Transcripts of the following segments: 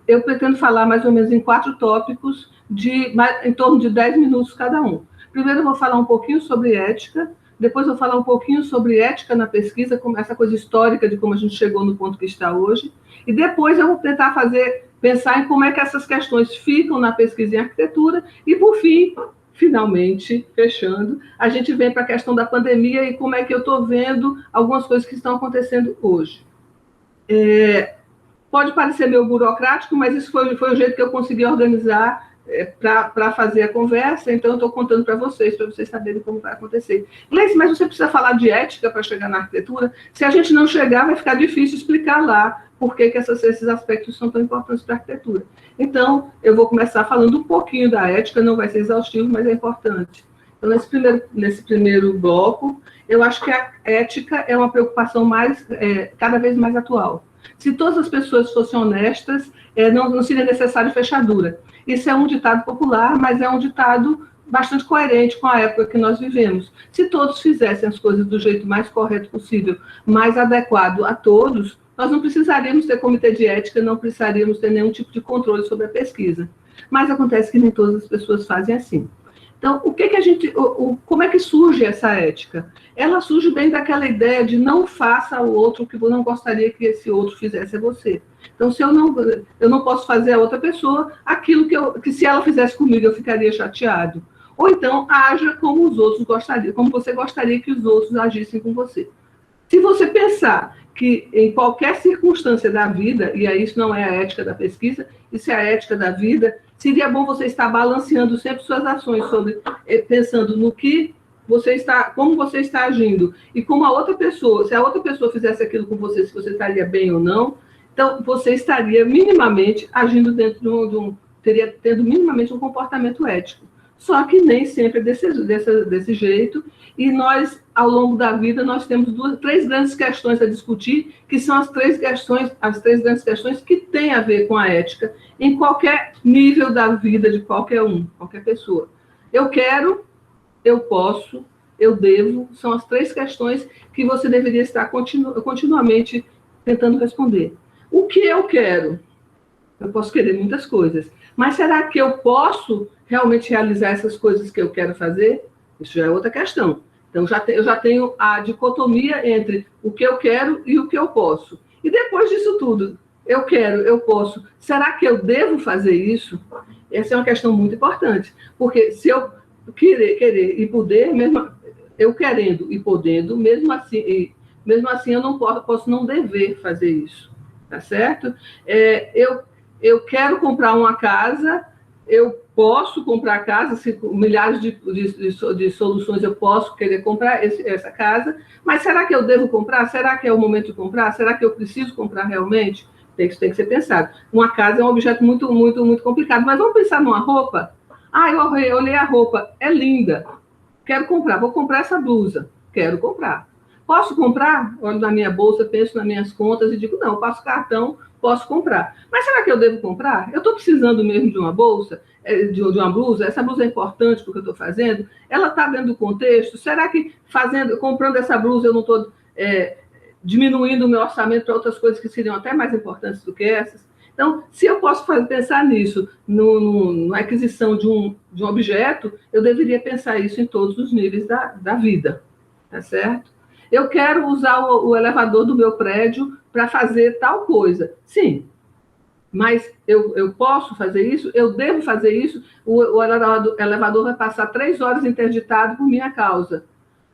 eu pretendo falar mais ou menos em 4 tópicos, em torno de 10 minutos cada um. Primeiro eu vou falar um pouquinho sobre ética, depois eu vou falar um pouquinho sobre ética na pesquisa, como essa coisa histórica de como a gente chegou no ponto que está hoje, e depois eu vou tentar pensar em como é que essas questões ficam na pesquisa em arquitetura, e por fim, finalmente, fechando, a gente vem para a questão da pandemia e como é que eu estou vendo algumas coisas que estão acontecendo hoje. Pode parecer meio burocrático, mas isso foi o jeito que eu consegui organizar para fazer a conversa, então eu estou contando para vocês saberem como vai acontecer. Gleice, mas você precisa falar de ética para chegar na arquitetura? Se a gente não chegar, vai ficar difícil explicar lá por que esses aspectos são tão importantes para a arquitetura. Então, eu vou começar falando um pouquinho da ética, não vai ser exaustivo, mas é importante. Então, nesse primeiro bloco, eu acho que a ética é uma preocupação cada vez mais atual. Se todas as pessoas fossem honestas, não seria necessário fechadura. Isso é um ditado popular, mas é um ditado bastante coerente com a época que nós vivemos. Se todos fizessem as coisas do jeito mais correto possível, mais adequado a todos, nós não precisaríamos ter comitê de ética, não precisaríamos ter nenhum tipo de controle sobre a pesquisa. Mas acontece que nem todas as pessoas fazem assim. Então, como é que surge essa ética? Ela surge bem daquela ideia de não faça ao outro o que você não gostaria que esse outro fizesse a você. Então, se eu não posso fazer a outra pessoa aquilo que se ela fizesse comigo eu ficaria chateado. Ou então, haja como os outros gostariam, como você gostaria que os outros agissem com você. Se você pensar que em qualquer circunstância da vida, e aí isso não é a ética da pesquisa, isso é a ética da vida, seria bom você estar balanceando sempre suas ações, pensando no que como você está agindo, e como a outra pessoa, se a outra pessoa fizesse aquilo com você, se você estaria bem ou não, então você estaria minimamente agindo dentro tendo minimamente um comportamento ético. Só que nem sempre é desse jeito, e nós, ao longo da vida, nós temos 3 grandes questões a discutir, que são as três grandes questões que têm a ver com a ética, em qualquer nível da vida de qualquer pessoa. Eu quero, eu posso, eu devo, são as 3 questões que você deveria estar continuamente tentando responder. O que eu quero? Eu posso querer muitas coisas, mas será que eu posso realmente realizar essas coisas que eu quero fazer? Isso já é outra questão. Então, eu já tenho a dicotomia entre o que eu quero e o que eu posso. E depois disso tudo, eu quero, eu posso, será que eu devo fazer isso? Essa é uma questão muito importante, porque se eu querer e poder, mesmo eu querendo e podendo, mesmo assim eu não posso não dever fazer isso, tá certo? Eu quero comprar uma casa, eu posso comprar a casa, milhares de soluções eu posso querer comprar essa casa, mas será que eu devo comprar? Será que é o momento de comprar? Será que eu preciso comprar realmente? Isso tem que ser pensado. Uma casa é um objeto muito, muito, muito complicado, mas vamos pensar numa roupa? Eu olhei a roupa, é linda, quero comprar, vou comprar essa blusa, quero comprar. Posso comprar? Olho na minha bolsa, penso nas minhas contas e digo, não, passo cartão, posso comprar. Mas será que eu devo comprar? Eu estou precisando mesmo de uma bolsa, de uma blusa? Essa blusa é importante para o que eu estou fazendo? Ela está dentro do contexto? Será que comprando essa blusa eu não estou diminuindo o meu orçamento para outras coisas que seriam até mais importantes do que essas? Então, se eu posso pensar nisso na aquisição de um objeto, eu deveria pensar isso em todos os níveis da vida, tá certo? Eu quero usar o elevador do meu prédio para fazer tal coisa. Sim, mas eu posso fazer isso? Eu devo fazer isso? O elevador vai passar 3 horas interditado por minha causa.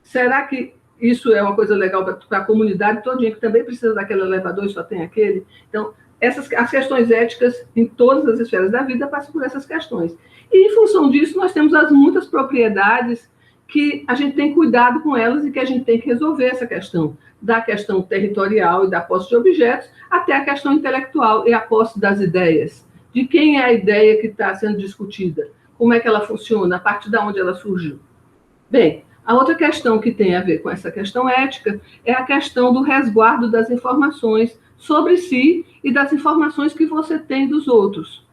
Será que isso é uma coisa legal para a comunidade todinha, que também precisa daquele elevador e só tem aquele? Então, as questões éticas em todas as esferas da vida passam por essas questões. E, em função disso, nós temos as muitas propriedades que a gente tem cuidado com elas e que a gente tem que resolver essa questão, da questão territorial e da posse de objetos, até a questão intelectual e a posse das ideias. De quem é a ideia que está sendo discutida? Como é que ela funciona? A partir de onde ela surgiu? Bem, a outra questão que tem a ver com essa questão ética é a questão do resguardo das informações sobre si e das informações que você tem dos outros.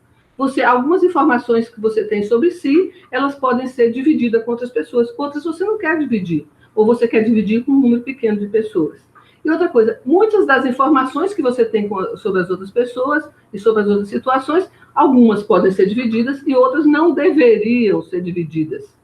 Algumas informações que você tem sobre si, elas podem ser divididas com outras pessoas, outras você não quer dividir, ou você quer dividir com um número pequeno de pessoas. E outra coisa, muitas das informações que você tem sobre as outras pessoas e sobre as outras situações, algumas podem ser divididas e outras não deveriam ser divididas.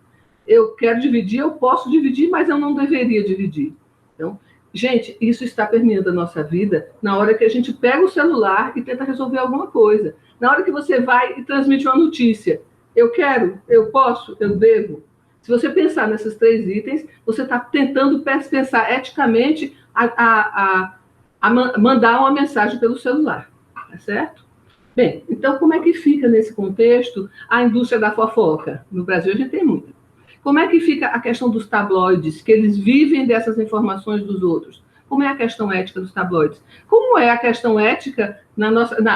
Eu quero dividir, eu posso dividir, mas eu não deveria dividir. Então, gente, isso está permeando a nossa vida na hora que a gente pega o celular e tenta resolver alguma coisa. Na hora que você vai e transmite uma notícia. Eu quero, eu posso, eu devo. Se você pensar nesses 3 itens, você está tentando pensar eticamente a mandar uma mensagem pelo celular. Tá certo? Bem, então como é que fica nesse contexto a indústria da fofoca? No Brasil a gente tem muito. Como é que fica a questão dos tabloides, que eles vivem dessas informações dos outros? Como é a questão ética dos tabloides? Como é a questão ética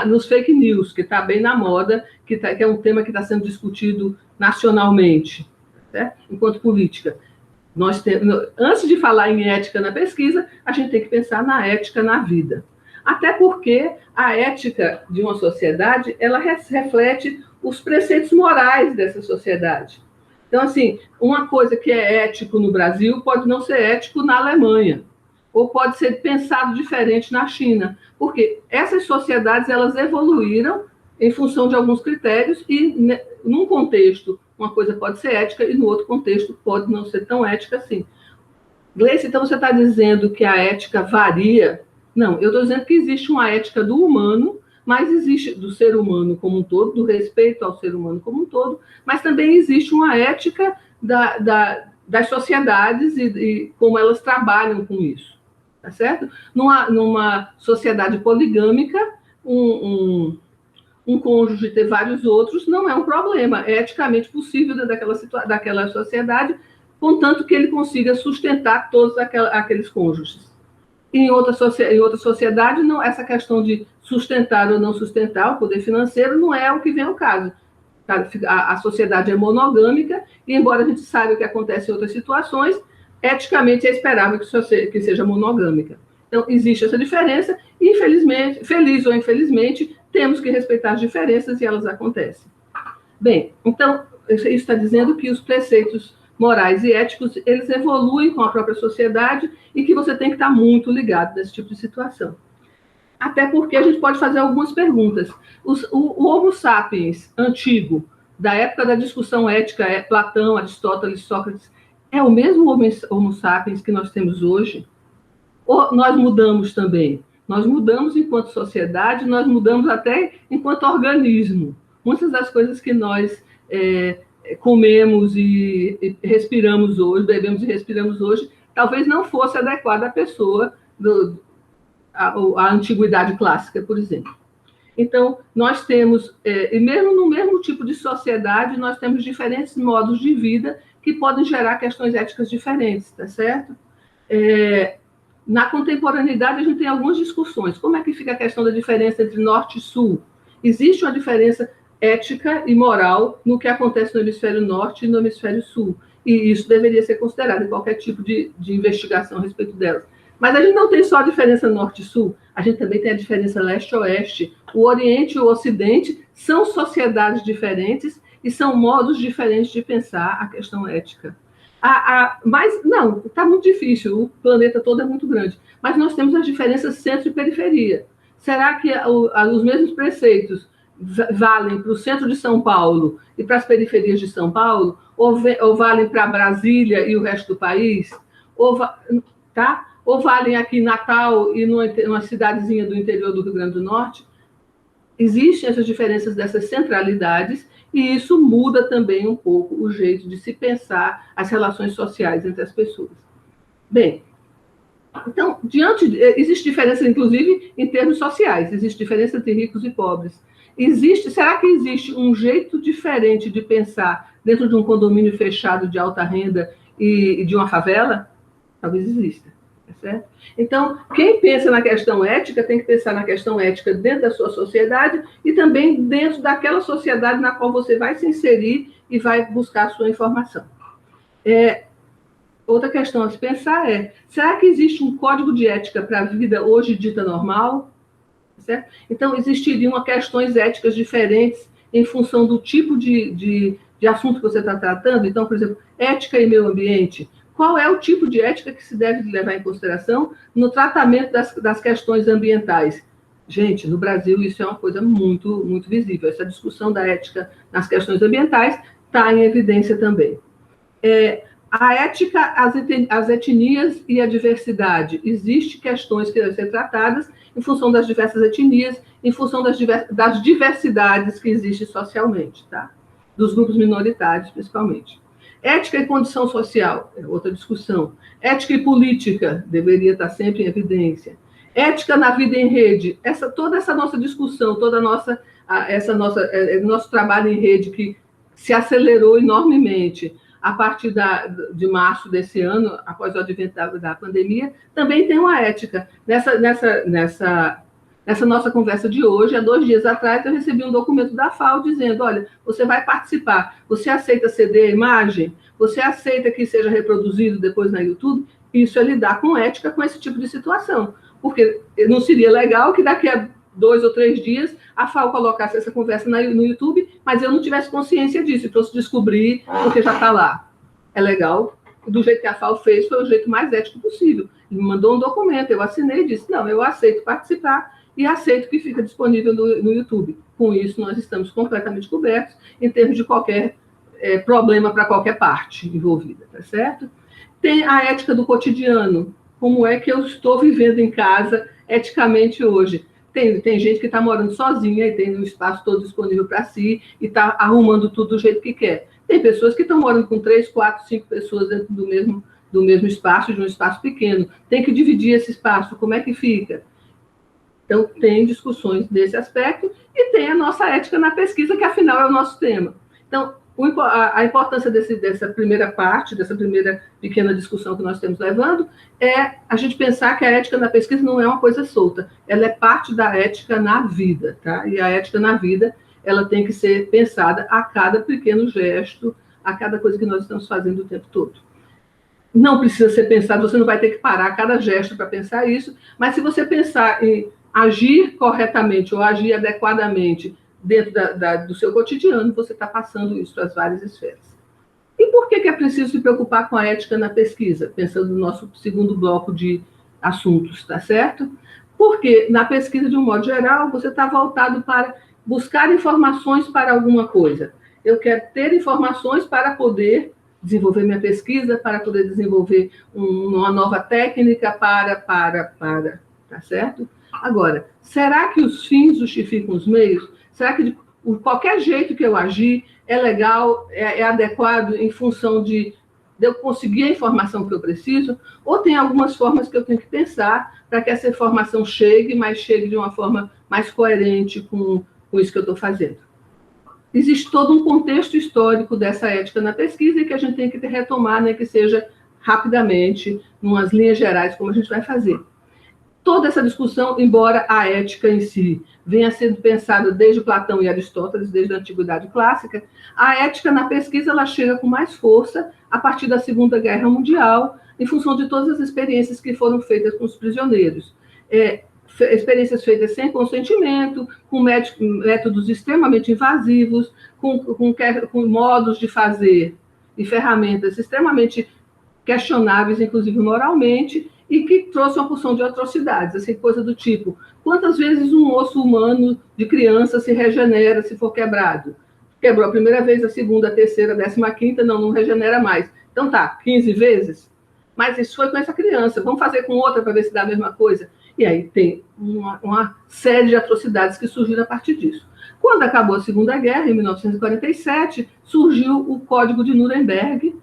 nos fake news, que está bem na moda, que é um tema que está sendo discutido nacionalmente, certo? Enquanto política. Antes de falar em ética na pesquisa, a gente tem que pensar na ética na vida. Até porque a ética de uma sociedade, ela reflete os preceitos morais dessa sociedade. Então, assim, uma coisa que é ético no Brasil pode não ser ético na Alemanha, ou pode ser pensado diferente na China, porque essas sociedades, elas evoluíram em função de alguns critérios e, num contexto, uma coisa pode ser ética e, no outro contexto, pode não ser tão ética assim. Gleice, então você está dizendo que a ética varia? Não, eu estou dizendo que existe uma ética do humano, mas existe do ser humano como um todo, do respeito ao ser humano como um todo, mas também existe uma ética das sociedades e como elas trabalham com isso, tá certo? Numa sociedade poligâmica, um cônjuge ter vários outros não é um problema, é eticamente possível dentro daquela sociedade, contanto que ele consiga sustentar todos aqueles cônjuges. Em outra sociedade, não, essa questão de sustentar ou não sustentar o poder financeiro não é o que vem ao caso. A sociedade é monogâmica e, embora a gente saiba o que acontece em outras situações, eticamente é esperável que seja monogâmica. Então, existe essa diferença e, infelizmente, feliz ou infelizmente, temos que respeitar as diferenças e elas acontecem. Bem, então, isso está dizendo que os preceitos morais e éticos, eles evoluem com a própria sociedade e que você tem que estar muito ligado nesse tipo de situação. Até porque a gente pode fazer algumas perguntas. O Homo sapiens antigo, da época da discussão ética, Platão, Aristóteles, Sócrates, é o mesmo Homo sapiens que nós temos hoje? Ou nós mudamos também? Nós mudamos enquanto sociedade, nós mudamos até enquanto organismo. Muitas das coisas que nós comemos e respiramos hoje, bebemos e respiramos hoje, talvez não fosse adequada à pessoa a antiguidade clássica, por exemplo. Então, nós temos, e mesmo no mesmo tipo de sociedade, nós temos diferentes modos de vida que podem gerar questões éticas diferentes, tá certo? Na contemporaneidade, a gente tem algumas discussões. Como é que fica a questão da diferença entre norte e sul? Existe uma diferença ética e moral no que acontece no hemisfério norte e no hemisfério sul. E isso deveria ser considerado em qualquer tipo de investigação a respeito delas. Mas a gente não tem só a diferença norte e sul, a gente também tem a diferença leste-oeste. O Oriente e o Ocidente são sociedades diferentes e são modos diferentes de pensar a questão ética. Mas, não, está muito difícil, o planeta todo é muito grande. Mas nós temos as diferenças centro e periferia. Será que os mesmos preceitos valem para o centro de São Paulo e para as periferias de São Paulo? Ou valem para Brasília e o resto do país? Ou valem aqui em Natal e numa cidadezinha do interior do Rio Grande do Norte? Existem essas diferenças dessas centralidades e isso muda também um pouco o jeito de se pensar as relações sociais entre as pessoas. Bem, então, existe diferença, inclusive, em termos sociais, existe diferença entre ricos e pobres. Será que existe um jeito diferente de pensar dentro de um condomínio fechado de alta renda e de uma favela? Talvez exista. Certo? Então, quem pensa na questão ética tem que pensar na questão ética dentro da sua sociedade e também dentro daquela sociedade na qual você vai se inserir e vai buscar a sua informação. Outra questão a se pensar será que existe um código de ética para a vida hoje dita normal? Certo? Então, existiriam questões éticas diferentes em função do tipo de assunto que você está tratando. Então, por exemplo, ética e meio ambiente. qual é o tipo de ética que se deve levar em consideração no tratamento das questões ambientais. Gente, no Brasil isso é uma coisa muito, muito visível. Essa discussão da ética nas questões ambientais está em evidência também. A ética, as etnias e a diversidade. Existem questões que devem ser tratadas em função das diversas etnias, em função das diversidades que existem socialmente, tá? Dos grupos minoritários, principalmente. Ética e condição social, é outra discussão. Ética e política, deveria estar sempre em evidência. Ética na vida em rede, toda essa nossa discussão, nosso trabalho em rede que se acelerou enormemente a partir de março desse ano, após o advento da pandemia, também tem uma ética. Nessa nossa conversa de hoje, há 2 dias atrás, eu recebi um documento da FAO dizendo, olha, você vai participar, você aceita ceder a imagem, você aceita que seja reproduzido depois na YouTube? Isso é lidar com ética com esse tipo de situação, porque não seria legal que daqui a 2 ou 3 dias a FAO colocasse essa conversa no YouTube, mas eu não tivesse consciência disso, então se descobrir, porque já está lá. É legal, do jeito que a FAO fez, foi o jeito mais ético possível. Ele me mandou um documento, eu assinei e disse, não, eu aceito participar e aceito que fica disponível no YouTube. Com isso, nós estamos completamente cobertos em termos de qualquer problema para qualquer parte envolvida, tá certo? Tem a ética do cotidiano, como é que eu estou vivendo em casa eticamente hoje. Tem gente que está morando sozinha e tem um espaço todo disponível para si e está arrumando tudo do jeito que quer. Tem pessoas que estão morando com 3, 4, 5 pessoas dentro do mesmo espaço, de um espaço pequeno. Tem que dividir esse espaço, como é que fica? Então, tem discussões desse aspecto e tem a nossa ética na pesquisa, que afinal é o nosso tema. Então, a importância dessa primeira parte, dessa primeira pequena discussão que nós estamos levando, é a gente pensar que a ética na pesquisa não é uma coisa solta, ela é parte da ética na vida, tá? E a ética na vida, ela tem que ser pensada a cada pequeno gesto, a cada coisa que nós estamos fazendo o tempo todo. Não precisa ser pensado, você não vai ter que parar a cada gesto para pensar isso, mas se você pensar em agir corretamente ou agir adequadamente dentro do seu cotidiano, você está passando isso para as várias esferas. E por que é preciso se preocupar com a ética na pesquisa? Pensando no nosso segundo bloco de assuntos, tá certo? Porque na pesquisa, de um modo geral, você está voltado para buscar informações para alguma coisa. Eu quero ter informações para poder desenvolver minha pesquisa, para poder desenvolver uma nova técnica tá certo? Agora, será que os fins justificam os meios? Será que de qualquer jeito que eu agir é legal, é adequado em função de eu conseguir a informação que eu preciso? Ou tem algumas formas que eu tenho que pensar para que essa informação chegue, mas chegue de uma forma mais coerente com isso que eu estou fazendo? Existe todo um contexto histórico dessa ética na pesquisa e que a gente tem que retomar, né, que seja rapidamente, em umas linhas gerais, como a gente vai fazer. Toda essa discussão, embora a ética em si venha sendo pensada desde Platão e Aristóteles, desde a Antiguidade Clássica, a ética na pesquisa ela chega com mais força a partir da Segunda Guerra Mundial, em função de todas as experiências que foram feitas com os prisioneiros. Experiências feitas sem consentimento, com métodos extremamente invasivos, com modos de fazer e ferramentas extremamente questionáveis, inclusive moralmente, e que trouxe uma porção de atrocidades, assim, coisa do tipo, quantas vezes um osso humano de criança se regenera se for quebrado? Quebrou a primeira vez, a segunda, a terceira, a 15ª, não regenera mais. Então tá, 15 vezes? Mas isso foi com essa criança, vamos fazer com outra para ver se dá a mesma coisa? E aí tem uma série de atrocidades que surgiram a partir disso. Quando acabou a Segunda Guerra, em 1947, surgiu o Código de Nuremberg,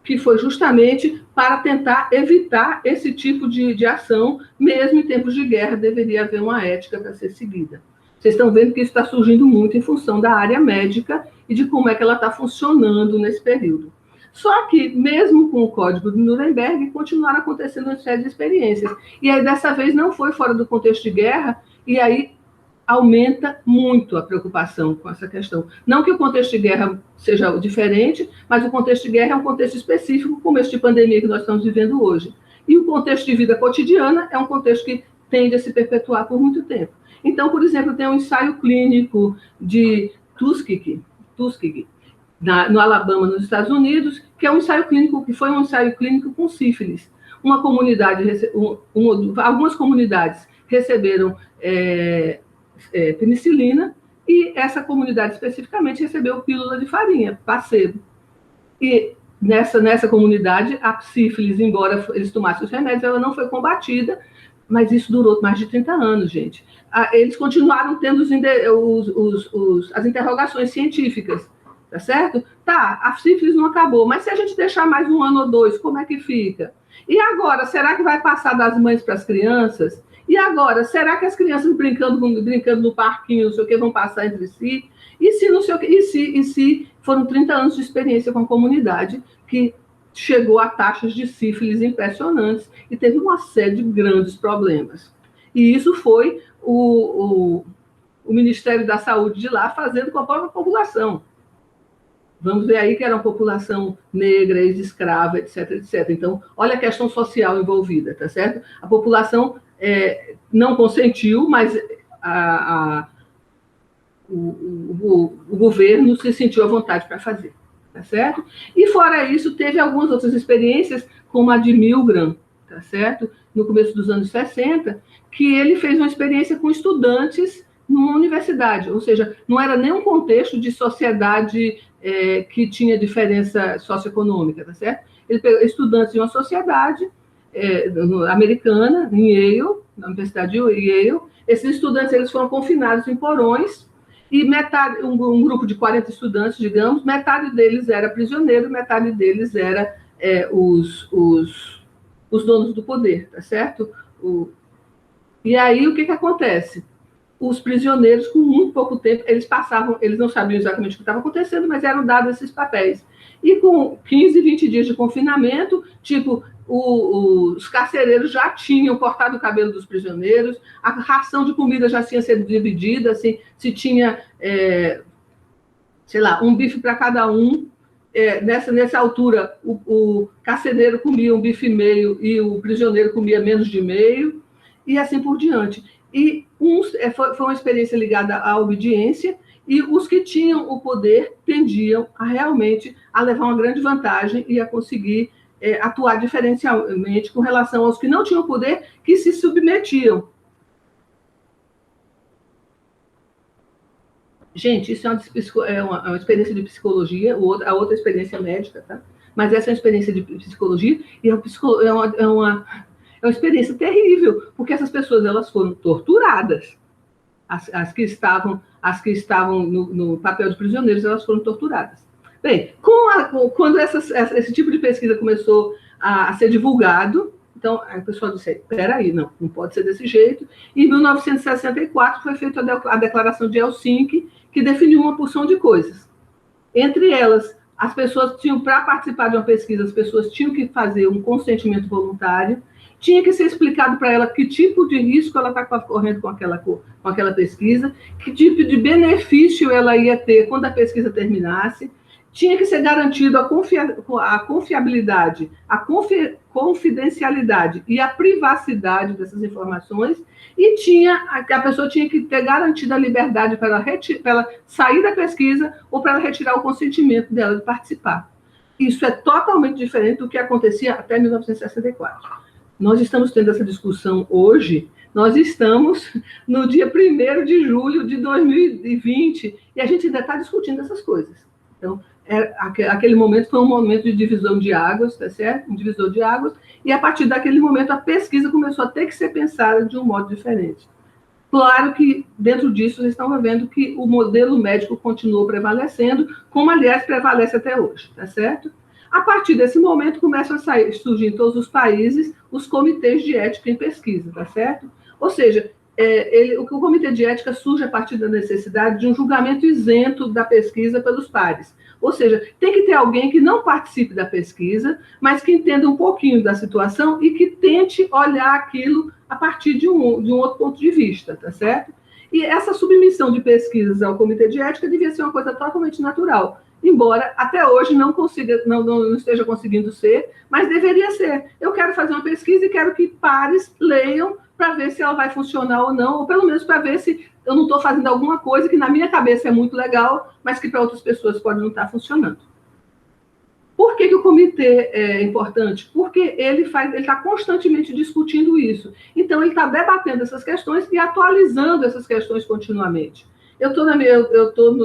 que foi justamente para tentar evitar esse tipo de ação, mesmo em tempos de guerra, deveria haver uma ética para ser seguida. Vocês estão vendo que isso está surgindo muito em função da área médica e de como é que ela está funcionando nesse período. Só que, mesmo com o Código de Nuremberg, continuaram acontecendo uma série de experiências. E aí, dessa vez, não foi fora do contexto de guerra, e aí aumenta muito a preocupação com essa questão. Não que o contexto de guerra seja diferente, mas o contexto de guerra é um contexto específico, como este de pandemia que nós estamos vivendo hoje. E o contexto de vida cotidiana é um contexto que tende a se perpetuar por muito tempo. Então, por exemplo, tem um ensaio clínico de Tuskegee, no Alabama, nos Estados Unidos, que é um ensaio clínico, que foi um ensaio clínico com sífilis. Uma comunidade, algumas comunidades receberam penicilina, e essa comunidade especificamente recebeu pílula de farinha, placebo. E nessa comunidade, a sífilis, embora eles tomassem os remédios, ela não foi combatida, mas isso durou mais de 30 anos, gente. Eles continuaram tendo as interrogações científicas, tá certo? Tá, a sífilis não acabou, mas se a gente deixar mais 1 ano ou 2, como é que fica? E agora, será que vai passar das mães para as crianças? E agora, será que as crianças brincando no parquinho, não sei o que, vão passar entre si? E se não sei o que, e se foram 30 anos de experiência com a comunidade que chegou a taxas de sífilis impressionantes e teve uma série de grandes problemas. E isso foi o Ministério da Saúde de lá fazendo com a própria população. Vamos ver aí que era uma população negra, ex-escrava, etc, etc. Então, olha a questão social envolvida, tá certo? A população não consentiu, mas o governo se sentiu à vontade para fazer, tá certo? E fora isso, teve algumas outras experiências, como a de Milgram, tá certo? No começo dos anos 60, que ele fez uma experiência com estudantes numa universidade, ou seja, não era nem um contexto de sociedade que tinha diferença socioeconômica, tá certo? Ele pegou estudantes de uma sociedade americana, em Yale, na Universidade de Yale. Esses estudantes eles foram confinados em porões, e um grupo de 40 estudantes, digamos, metade deles era prisioneiro, metade deles era os donos do poder, tá certo? E aí, o que acontece? Os prisioneiros, com muito pouco tempo, eles não sabiam exatamente o que estava acontecendo, mas eram dados esses papéis. E com 15, 20 dias de confinamento, tipo, os carcereiros já tinham cortado o cabelo dos prisioneiros, a ração de comida já tinha sido dividida, assim, se tinha, sei lá, um bife para cada um. Nessa altura, o carcereiro comia um bife e meio e o prisioneiro comia menos de meio, e assim por diante. E foi uma experiência ligada à obediência, e os que tinham o poder tendiam realmente a levar uma grande vantagem e a conseguir atuar diferencialmente com relação aos que não tinham poder, que se submetiam. Gente, isso é uma experiência de psicologia, a outra experiência médica, tá? Mas essa é uma experiência de psicologia, e é uma experiência terrível, porque essas pessoas elas foram torturadas. As que estavam no papel de prisioneiros, elas foram torturadas. Bem, quando esse tipo de pesquisa começou a ser divulgado, então a pessoa disse, espera aí, não pode ser desse jeito. Em 1964 foi feita a Declaração de Helsinki, que definiu uma porção de coisas. Entre elas, as pessoas tinham, para participar de uma pesquisa, as pessoas tinham que fazer um consentimento voluntário, tinha que ser explicado para ela que tipo de risco ela está correndo com aquela pesquisa, que tipo de benefício ela ia ter quando a pesquisa terminasse, tinha que ser garantido a confiabilidade, a confidencialidade e a privacidade dessas informações, e a pessoa tinha que ter garantida a liberdade para ela sair da pesquisa ou para ela retirar o consentimento dela de participar. Isso é totalmente diferente do que acontecia até 1964. Nós estamos tendo essa discussão hoje, nós estamos no dia 1º de julho de 2020, e a gente ainda está discutindo essas coisas. Então, aquele momento foi um momento de divisão de águas, tá certo? Um divisor de águas, e a partir daquele momento a pesquisa começou a ter que ser pensada de um modo diferente. Claro que, dentro disso, vocês estão vendo que o modelo médico continuou prevalecendo, como, aliás, prevalece até hoje, tá certo? A partir desse momento, começam a surgir em todos os países os comitês de ética em pesquisa, tá certo? Ou seja, o comitê de ética surge a partir da necessidade de um julgamento isento da pesquisa pelos pares. Ou seja, tem que ter alguém que não participe da pesquisa, mas que entenda um pouquinho da situação e que tente olhar aquilo a partir de um outro ponto de vista, tá certo? E essa submissão de pesquisas ao comitê de ética devia ser uma coisa totalmente natural, embora até hoje não esteja conseguindo ser, mas deveria ser. Eu quero fazer uma pesquisa e quero que pares leiam para ver se ela vai funcionar ou não, ou pelo menos para ver se eu não estou fazendo alguma coisa que na minha cabeça é muito legal, mas que para outras pessoas pode não estar funcionando. Por que o comitê é importante? Porque ele está constantemente discutindo isso. Então, ele está debatendo essas questões e atualizando essas questões continuamente. Eu estou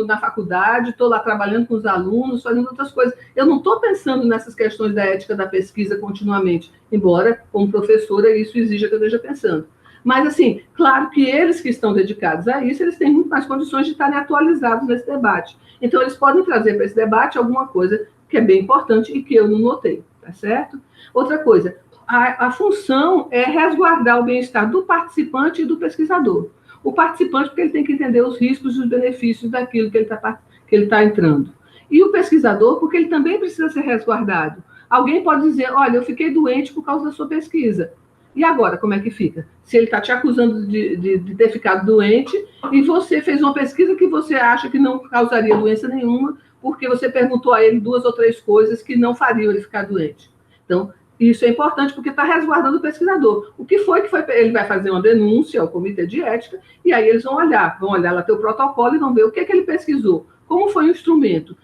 na faculdade, estou lá trabalhando com os alunos, fazendo outras coisas. Eu não estou pensando nessas questões da ética da pesquisa continuamente, embora, como professora, isso exija que eu esteja pensando. Mas, assim, claro que eles que estão dedicados a isso, eles têm muito mais condições de estarem atualizados nesse debate. Então, eles podem trazer para esse debate alguma coisa que é bem importante e que eu não notei, tá certo? Outra coisa, a função é resguardar o bem-estar do participante e do pesquisador. O participante, porque ele tem que entender os riscos e os benefícios daquilo que ele está entrando. E o pesquisador, porque ele também precisa ser resguardado. Alguém pode dizer, olha, eu fiquei doente por causa da sua pesquisa. E agora, como é que fica? Se ele está te acusando de ter ficado doente e você fez uma pesquisa que você acha que não causaria doença nenhuma, porque você perguntou a ele 2 ou 3 coisas que não fariam ele ficar doente. Então, isso é importante porque está resguardando o pesquisador. O que foi? Ele vai fazer uma denúncia ao comitê de ética e aí eles vão olhar lá teu protocolo e vão ver o que ele pesquisou, como foi o instrumento.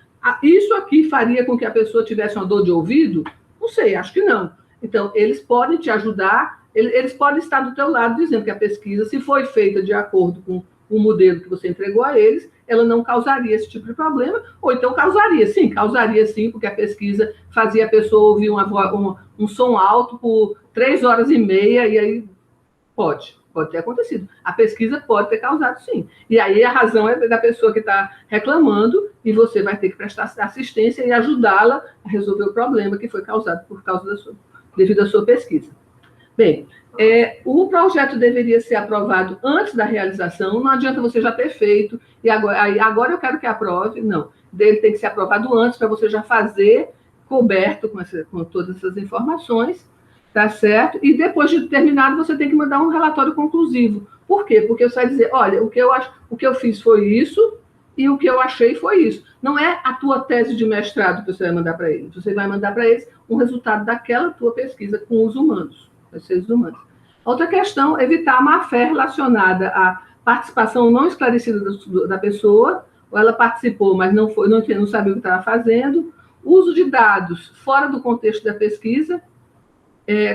Isso aqui faria com que a pessoa tivesse uma dor de ouvido? Não sei, acho que não. Então, eles podem te ajudar, eles podem estar do teu lado dizendo que a pesquisa, se foi feita de acordo com o modelo que você entregou a eles, ela não causaria esse tipo de problema, ou então causaria sim, porque a pesquisa fazia a pessoa ouvir um som alto por 3 horas e meia, e aí pode ter acontecido. A pesquisa pode ter causado, sim. E aí a razão é da pessoa que está reclamando, e você vai ter que prestar assistência e ajudá-la a resolver o problema que foi causado devido à sua pesquisa. Bem, o projeto deveria ser aprovado antes da realização, não adianta você já ter feito, e agora eu quero que aprove, não. Ele tem que ser aprovado antes, para você já fazer coberto com todas essas informações, tá certo? E depois de terminado, você tem que mandar um relatório conclusivo. Por quê? Porque você vai dizer, olha, o que eu fiz foi isso, e o que eu achei foi isso. Não é a tua tese de mestrado que você vai mandar para eles, você vai mandar para eles um resultado daquela tua pesquisa com os humanos. Seres humanos. Outra questão, evitar a má-fé relacionada à participação não esclarecida da pessoa, ou ela participou, mas não sabia o que estava fazendo, uso de dados fora do contexto da pesquisa,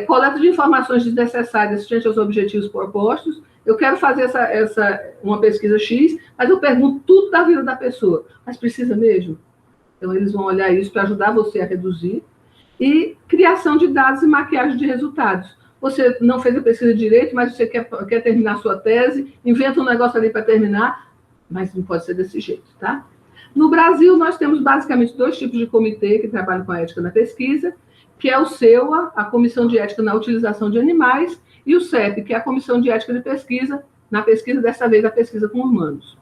coleta de informações desnecessárias frente aos objetivos propostos. Eu quero fazer uma pesquisa X, mas eu pergunto tudo da vida da pessoa. Mas precisa mesmo? Então, eles vão olhar isso para ajudar você a reduzir. E criação de dados e maquiagem de resultados. Você não fez a pesquisa direito, mas você quer terminar a sua tese, inventa um negócio ali para terminar, mas não pode ser desse jeito, tá? No Brasil, nós temos basicamente 2 tipos de comitê que trabalham com a ética na pesquisa, que é o SEUA, a Comissão de Ética na Utilização de Animais, e o CEP, que é a Comissão de Ética de Pesquisa, na pesquisa, dessa vez, a pesquisa com humanos.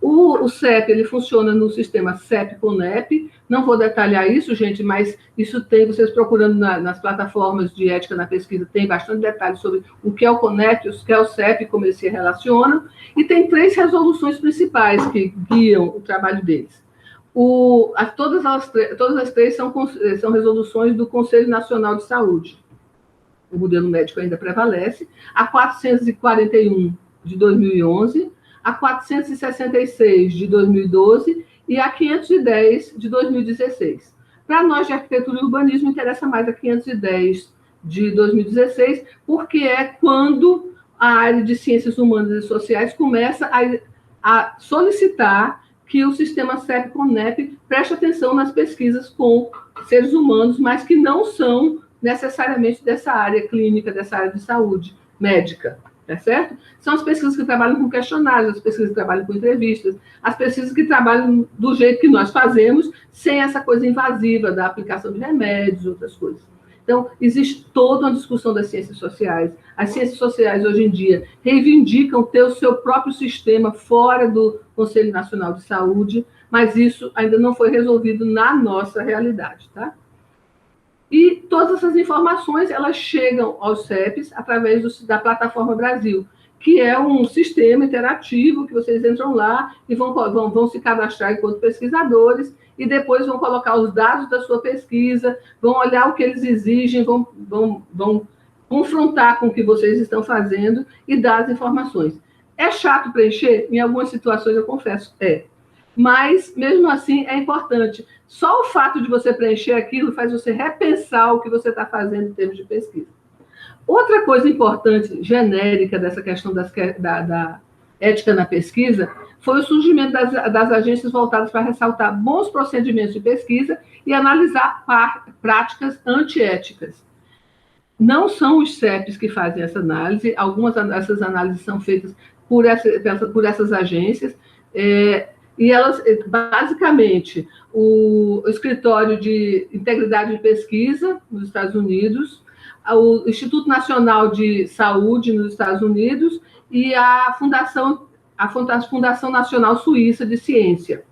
O CEP, ele funciona no sistema CEP-CONEP, não vou detalhar isso, gente, mas isso tem, vocês procurando nas plataformas de ética na pesquisa, tem bastante detalhes sobre o que é o CONEP, o que é o CEP, como eles se relacionam, e tem 3 resoluções principais que guiam o trabalho deles. Todas as 3 são resoluções do Conselho Nacional de Saúde. O modelo médico ainda prevalece. A 441 de 2011, a 466 de 2012 e a 510 de 2016. Para nós de arquitetura e urbanismo, interessa mais a 510 de 2016, porque é quando a área de ciências humanas e sociais começa a solicitar que o sistema CEP-CONEP preste atenção nas pesquisas com seres humanos, mas que não são necessariamente dessa área clínica, dessa área de saúde médica. Tá certo? São as pesquisas que trabalham com questionários, as pesquisas que trabalham com entrevistas, as pesquisas que trabalham do jeito que nós fazemos, sem essa coisa invasiva da aplicação de remédios, outras coisas. Então, existe toda uma discussão das ciências sociais. As ciências sociais, hoje em dia, reivindicam ter o seu próprio sistema fora do Conselho Nacional de Saúde, mas isso ainda não foi resolvido na nossa realidade, tá? E todas essas informações, elas chegam aos CEPs através da Plataforma Brasil, que é um sistema interativo que vocês entram lá e vão se cadastrar enquanto pesquisadores e depois vão colocar os dados da sua pesquisa, vão olhar o que eles exigem, vão confrontar com o que vocês estão fazendo e dar as informações. É chato preencher? Em algumas situações, eu confesso, é. Mas, mesmo assim, é importante. Só o fato de você preencher aquilo faz você repensar o que você está fazendo em termos de pesquisa. Outra coisa importante, genérica, dessa questão da ética na pesquisa, foi o surgimento das agências voltadas para ressaltar bons procedimentos de pesquisa e analisar práticas antiéticas. Não são os CEPs que fazem essa análise, algumas dessas análises são feitas por essas agências, e elas, basicamente, o Escritório de Integridade de Pesquisa nos Estados Unidos, o Instituto Nacional de Saúde nos Estados Unidos e a Fundação Nacional Suíça de Ciência.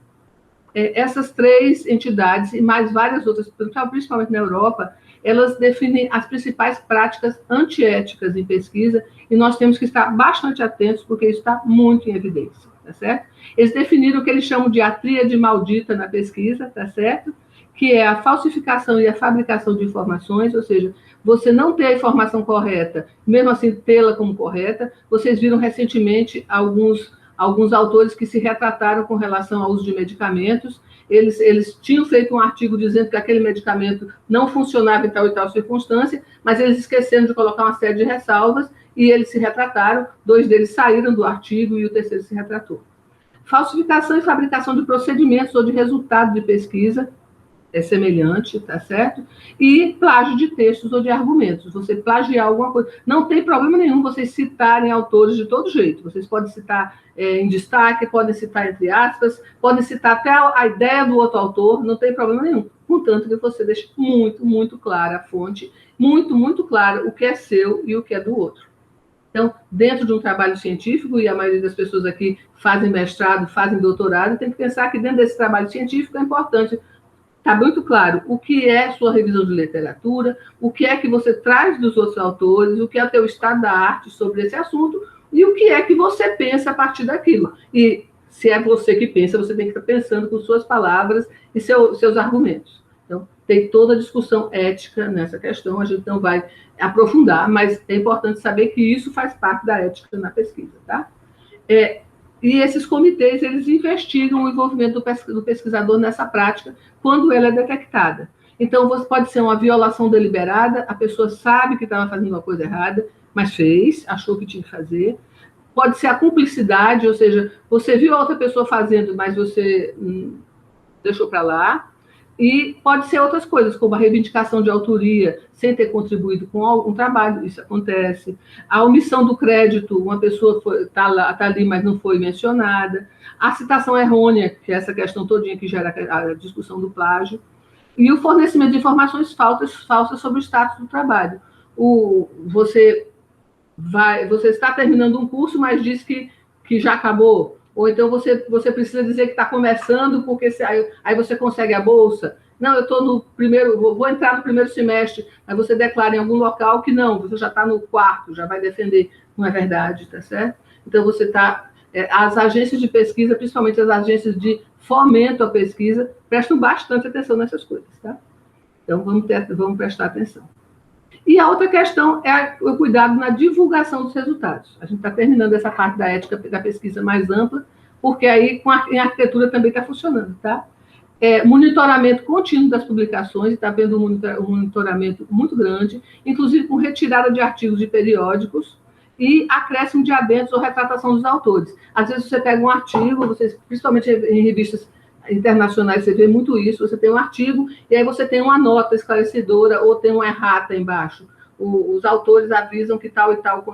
Essas três entidades e mais várias outras, principalmente na Europa, elas definem as principais práticas antiéticas em pesquisa e nós temos que estar bastante atentos porque isso está muito em evidência, tá certo? Eles definiram o que eles chamam de a tríade maldita na pesquisa, tá certo? Que é a falsificação e a fabricação de informações, ou seja, você não ter a informação correta, mesmo assim tê-la como correta. Vocês viram recentemente alguns autores que se retrataram com relação ao uso de medicamentos. Eles tinham feito um artigo dizendo que aquele medicamento não funcionava em tal e tal circunstância, mas eles esqueceram de colocar uma série de ressalvas e eles se retrataram, 2 deles saíram do artigo e o terceiro se retratou. Falsificação e fabricação de procedimentos ou de resultado de pesquisa é semelhante, tá certo? E plágio de textos ou de argumentos. Você plagiar alguma coisa. Não tem problema nenhum vocês citarem autores de todo jeito. Vocês podem citar em destaque, podem citar entre aspas, podem citar até a ideia do outro autor, não tem problema nenhum. Contanto que você deixe muito, muito clara a fonte, muito, muito claro o que é seu e o que é do outro. Então, dentro de um trabalho científico, e a maioria das pessoas aqui fazem mestrado, fazem doutorado, tem que pensar que dentro desse trabalho científico é importante. Está muito claro o que é sua revisão de literatura, o que é que você traz dos outros autores, o que é o teu estado da arte sobre esse assunto e o que é que você pensa a partir daquilo. E se é você que pensa, você tem que estar pensando com suas palavras e seus argumentos. Então, tem toda a discussão ética nessa questão, a gente não vai aprofundar, mas é importante saber que isso faz parte da ética na pesquisa, tá? E esses comitês, eles investigam o envolvimento do pesquisador nessa prática quando ela é detectada. Então, pode ser uma violação deliberada, a pessoa sabe que estava fazendo uma coisa errada, mas fez, achou que tinha que fazer. Pode ser a cumplicidade, ou seja, você viu a outra pessoa fazendo, mas você deixou para lá. E pode ser outras coisas, como a reivindicação de autoria sem ter contribuído com algum trabalho, isso acontece. A omissão do crédito, uma pessoa está ali, mas não foi mencionada. A citação errônea, que é essa questão todinha que gera a discussão do plágio. E o fornecimento de informações falsas sobre o status do trabalho. Você está terminando um curso, mas diz que já acabou. Ou então você precisa dizer que está começando, porque aí você consegue a bolsa. Não, eu estou no primeiro, vou entrar no primeiro semestre, aí você declara em algum local que não, você já está no 4º, já vai defender. Não é verdade, tá certo? Então você está... as agências de pesquisa, principalmente as agências de fomento à pesquisa, prestam bastante atenção nessas coisas, tá? Então vamos prestar atenção. E a outra questão é o cuidado na divulgação dos resultados. A gente está terminando essa parte da ética da pesquisa mais ampla, porque aí em arquitetura também está funcionando, tá? Monitoramento contínuo das publicações, está havendo um monitoramento muito grande, inclusive com retirada de artigos de periódicos e acréscimo de adendos ou retratação dos autores. Às vezes você pega um artigo, principalmente em revistas internacionais, você vê muito isso, você tem um artigo e aí você tem uma nota esclarecedora ou tem uma errata embaixo. Os autores avisam que tal e tal,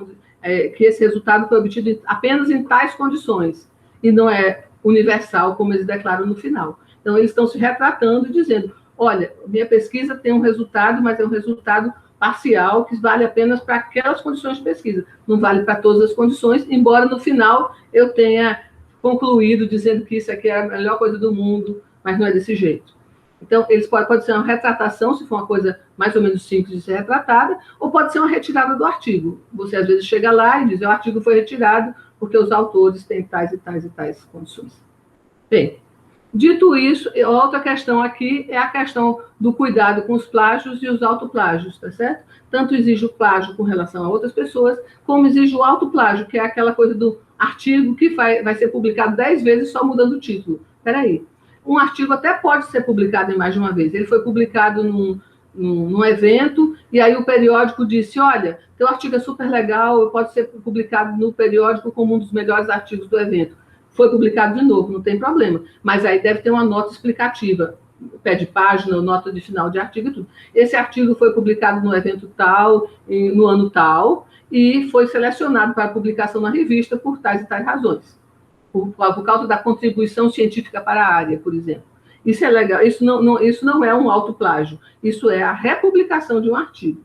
que esse resultado foi obtido apenas em tais condições e não é universal, como eles declaram no final. Então, eles estão se retratando e dizendo, olha, minha pesquisa tem um resultado, mas é um resultado parcial, que vale apenas para aquelas condições de pesquisa, não vale para todas as condições, embora no final eu tenha concluído dizendo que isso aqui é a melhor coisa do mundo, mas não é desse jeito. Então, pode ser uma retratação, se for uma coisa mais ou menos simples de ser retratada, ou pode ser uma retirada do artigo. Você, às vezes, chega lá e diz, o artigo foi retirado porque os autores têm tais e tais e tais condições. Bem, Dito isso, outra questão aqui é a questão do cuidado com os plágios e os autoplágios, tá certo? Tanto exige o plágio com relação a outras pessoas, como exige o autoplágio, que é aquela coisa do artigo que vai ser publicado 10 vezes só mudando o título. Espera aí. Um artigo até pode ser publicado em mais de uma vez. Ele foi publicado num evento, e aí o periódico disse, olha, teu artigo é super legal, pode ser publicado no periódico como um dos melhores artigos do evento. Foi publicado de novo, não tem problema. Mas aí deve ter uma nota explicativa, pé de página, nota de final de artigo e tudo. Esse artigo foi publicado no evento tal, no ano tal, e foi selecionado para publicação na revista por tais e tais razões. Por causa da contribuição científica para a área, por exemplo. Isso é legal, isso não é um autoplágio, isso é a republicação de um artigo.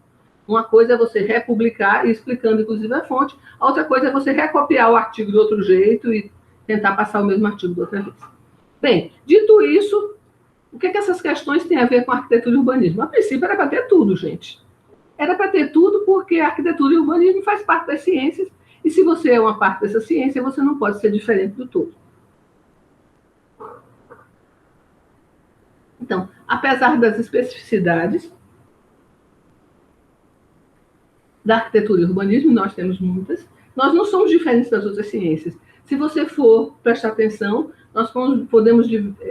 Uma coisa é você republicar, explicando inclusive a fonte, a outra coisa é você recopiar o artigo de outro jeito e tentar passar o mesmo artigo de outra vez. Bem, dito isso, o que essas questões têm a ver com arquitetura e urbanismo? A princípio era para ter tudo, gente. Era para ter tudo porque a arquitetura e o urbanismo faz parte das ciências, e se você é uma parte dessa ciência, você não pode ser diferente do todo. Então, apesar das especificidades da arquitetura e urbanismo, nós temos muitas, nós não somos diferentes das outras ciências. Se você for prestar atenção, nós podemos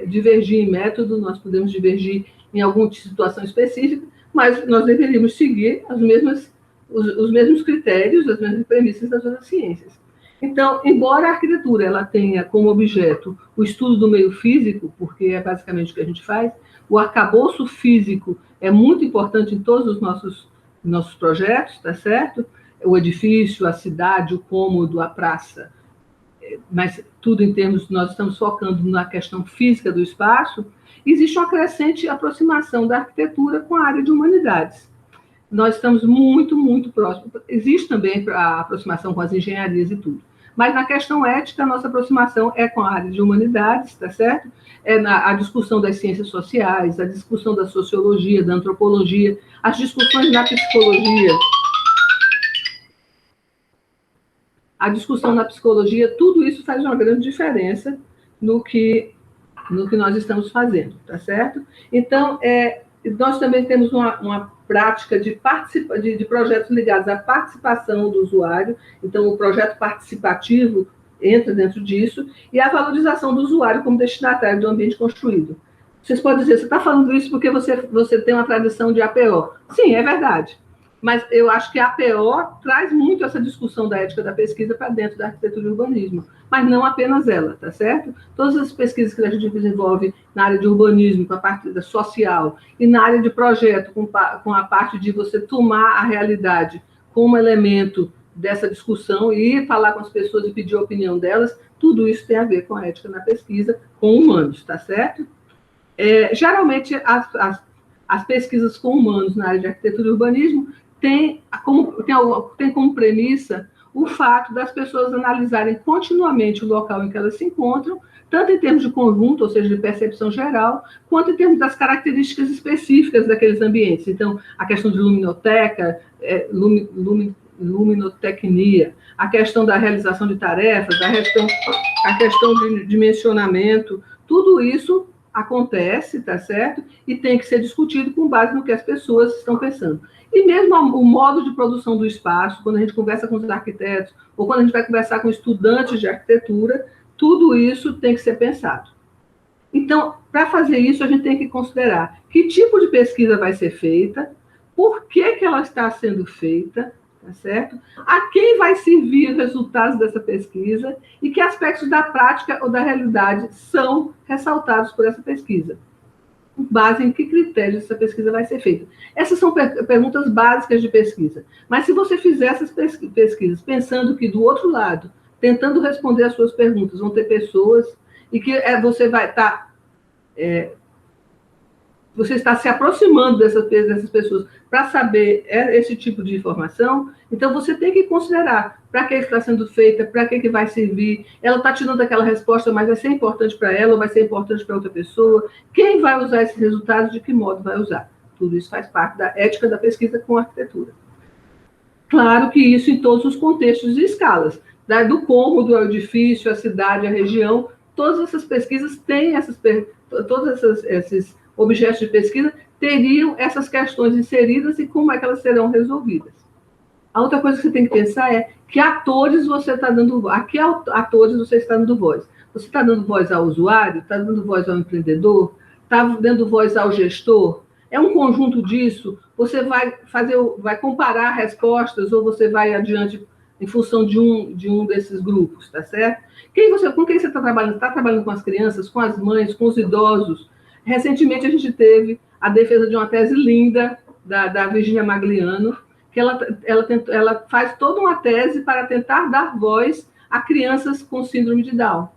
divergir em método, nós podemos divergir em alguma situação específica, mas nós deveríamos seguir os mesmos critérios, as mesmas premissas das outras ciências. Então, embora a arquitetura ela tenha como objeto o estudo do meio físico, porque é basicamente o que a gente faz, o arcabouço físico é muito importante em todos os nossos projetos, tá certo? O edifício, a cidade, o cômodo, a praça, mas tudo em termos, nós estamos focando na questão física do espaço, existe uma crescente aproximação da arquitetura com a área de humanidades. Nós estamos muito, muito próximos. Existe também a aproximação com as engenharias e tudo. Mas na questão ética, a nossa aproximação é com a área de humanidades, tá certo? É a discussão das ciências sociais, a discussão da sociologia, da antropologia, as discussões na psicologia. A discussão na psicologia, tudo isso faz uma grande diferença no que nós estamos fazendo, tá certo? Então, nós também temos uma prática de projetos ligados à participação do usuário, então o projeto participativo entra dentro disso, e a valorização do usuário como destinatário do ambiente construído. Vocês podem dizer, você está falando isso porque você tem uma tradição de APO. Sim, é verdade. Mas eu acho que a APO traz muito essa discussão da ética da pesquisa para dentro da arquitetura e urbanismo, mas não apenas ela, tá certo? Todas as pesquisas que a gente desenvolve na área de urbanismo, com a parte da social, e na área de projeto, com a parte de você tomar a realidade como elemento dessa discussão e falar com as pessoas e pedir a opinião delas, tudo isso tem a ver com a ética na pesquisa, com humanos, tá certo? Geralmente, as pesquisas com humanos na área de arquitetura e urbanismo tem como premissa o fato das pessoas analisarem continuamente o local em que elas se encontram, tanto em termos de conjunto, ou seja, de percepção geral, quanto em termos das características específicas daqueles ambientes. Então, a questão de luminoteca, luminotecnia, a questão da realização de tarefas, a questão de dimensionamento, tudo isso acontece, tá certo? E tem que ser discutido com base no que as pessoas estão pensando. E mesmo o modo de produção do espaço, quando a gente conversa com os arquitetos, ou quando a gente vai conversar com estudantes de arquitetura, tudo isso tem que ser pensado. Então, para fazer isso, a gente tem que considerar que tipo de pesquisa vai ser feita, por que ela está sendo feita, tá certo? A quem vai servir os resultados dessa pesquisa e que aspectos da prática ou da realidade são ressaltados por essa pesquisa. Com base em que critérios essa pesquisa vai ser feita. Essas são perguntas básicas de pesquisa. Mas se você fizer essas pesquisas pensando que do outro lado, tentando responder as suas perguntas, vão ter pessoas e que você vai estar... você está se aproximando dessas pessoas para saber esse tipo de informação, então você tem que considerar para que está sendo feita, para que vai servir, ela está te dando aquela resposta, mas vai ser importante para ela ou vai ser importante para outra pessoa, quem vai usar esses resultados, de que modo vai usar. Tudo isso faz parte da ética da pesquisa com arquitetura. Claro que isso em todos os contextos e escalas, do cômodo ao edifício, a cidade, a região, todas essas pesquisas têm todos esses objetos de pesquisa teriam essas questões inseridas e como é que elas serão resolvidas. A outra coisa que você tem que pensar é que atores você está dando voz. A que atores você está dando voz? Você está dando voz ao usuário? Está dando voz ao empreendedor? Está dando voz ao gestor? É um conjunto disso? Você vai comparar respostas ou você vai adiante em função de um desses grupos, tá certo? Com quem você está trabalhando? Está trabalhando com as crianças, com as mães, com os idosos? Recentemente a gente teve a defesa de uma tese linda da Virginia Magliano, que ela faz toda uma tese para tentar dar voz a crianças com síndrome de Down.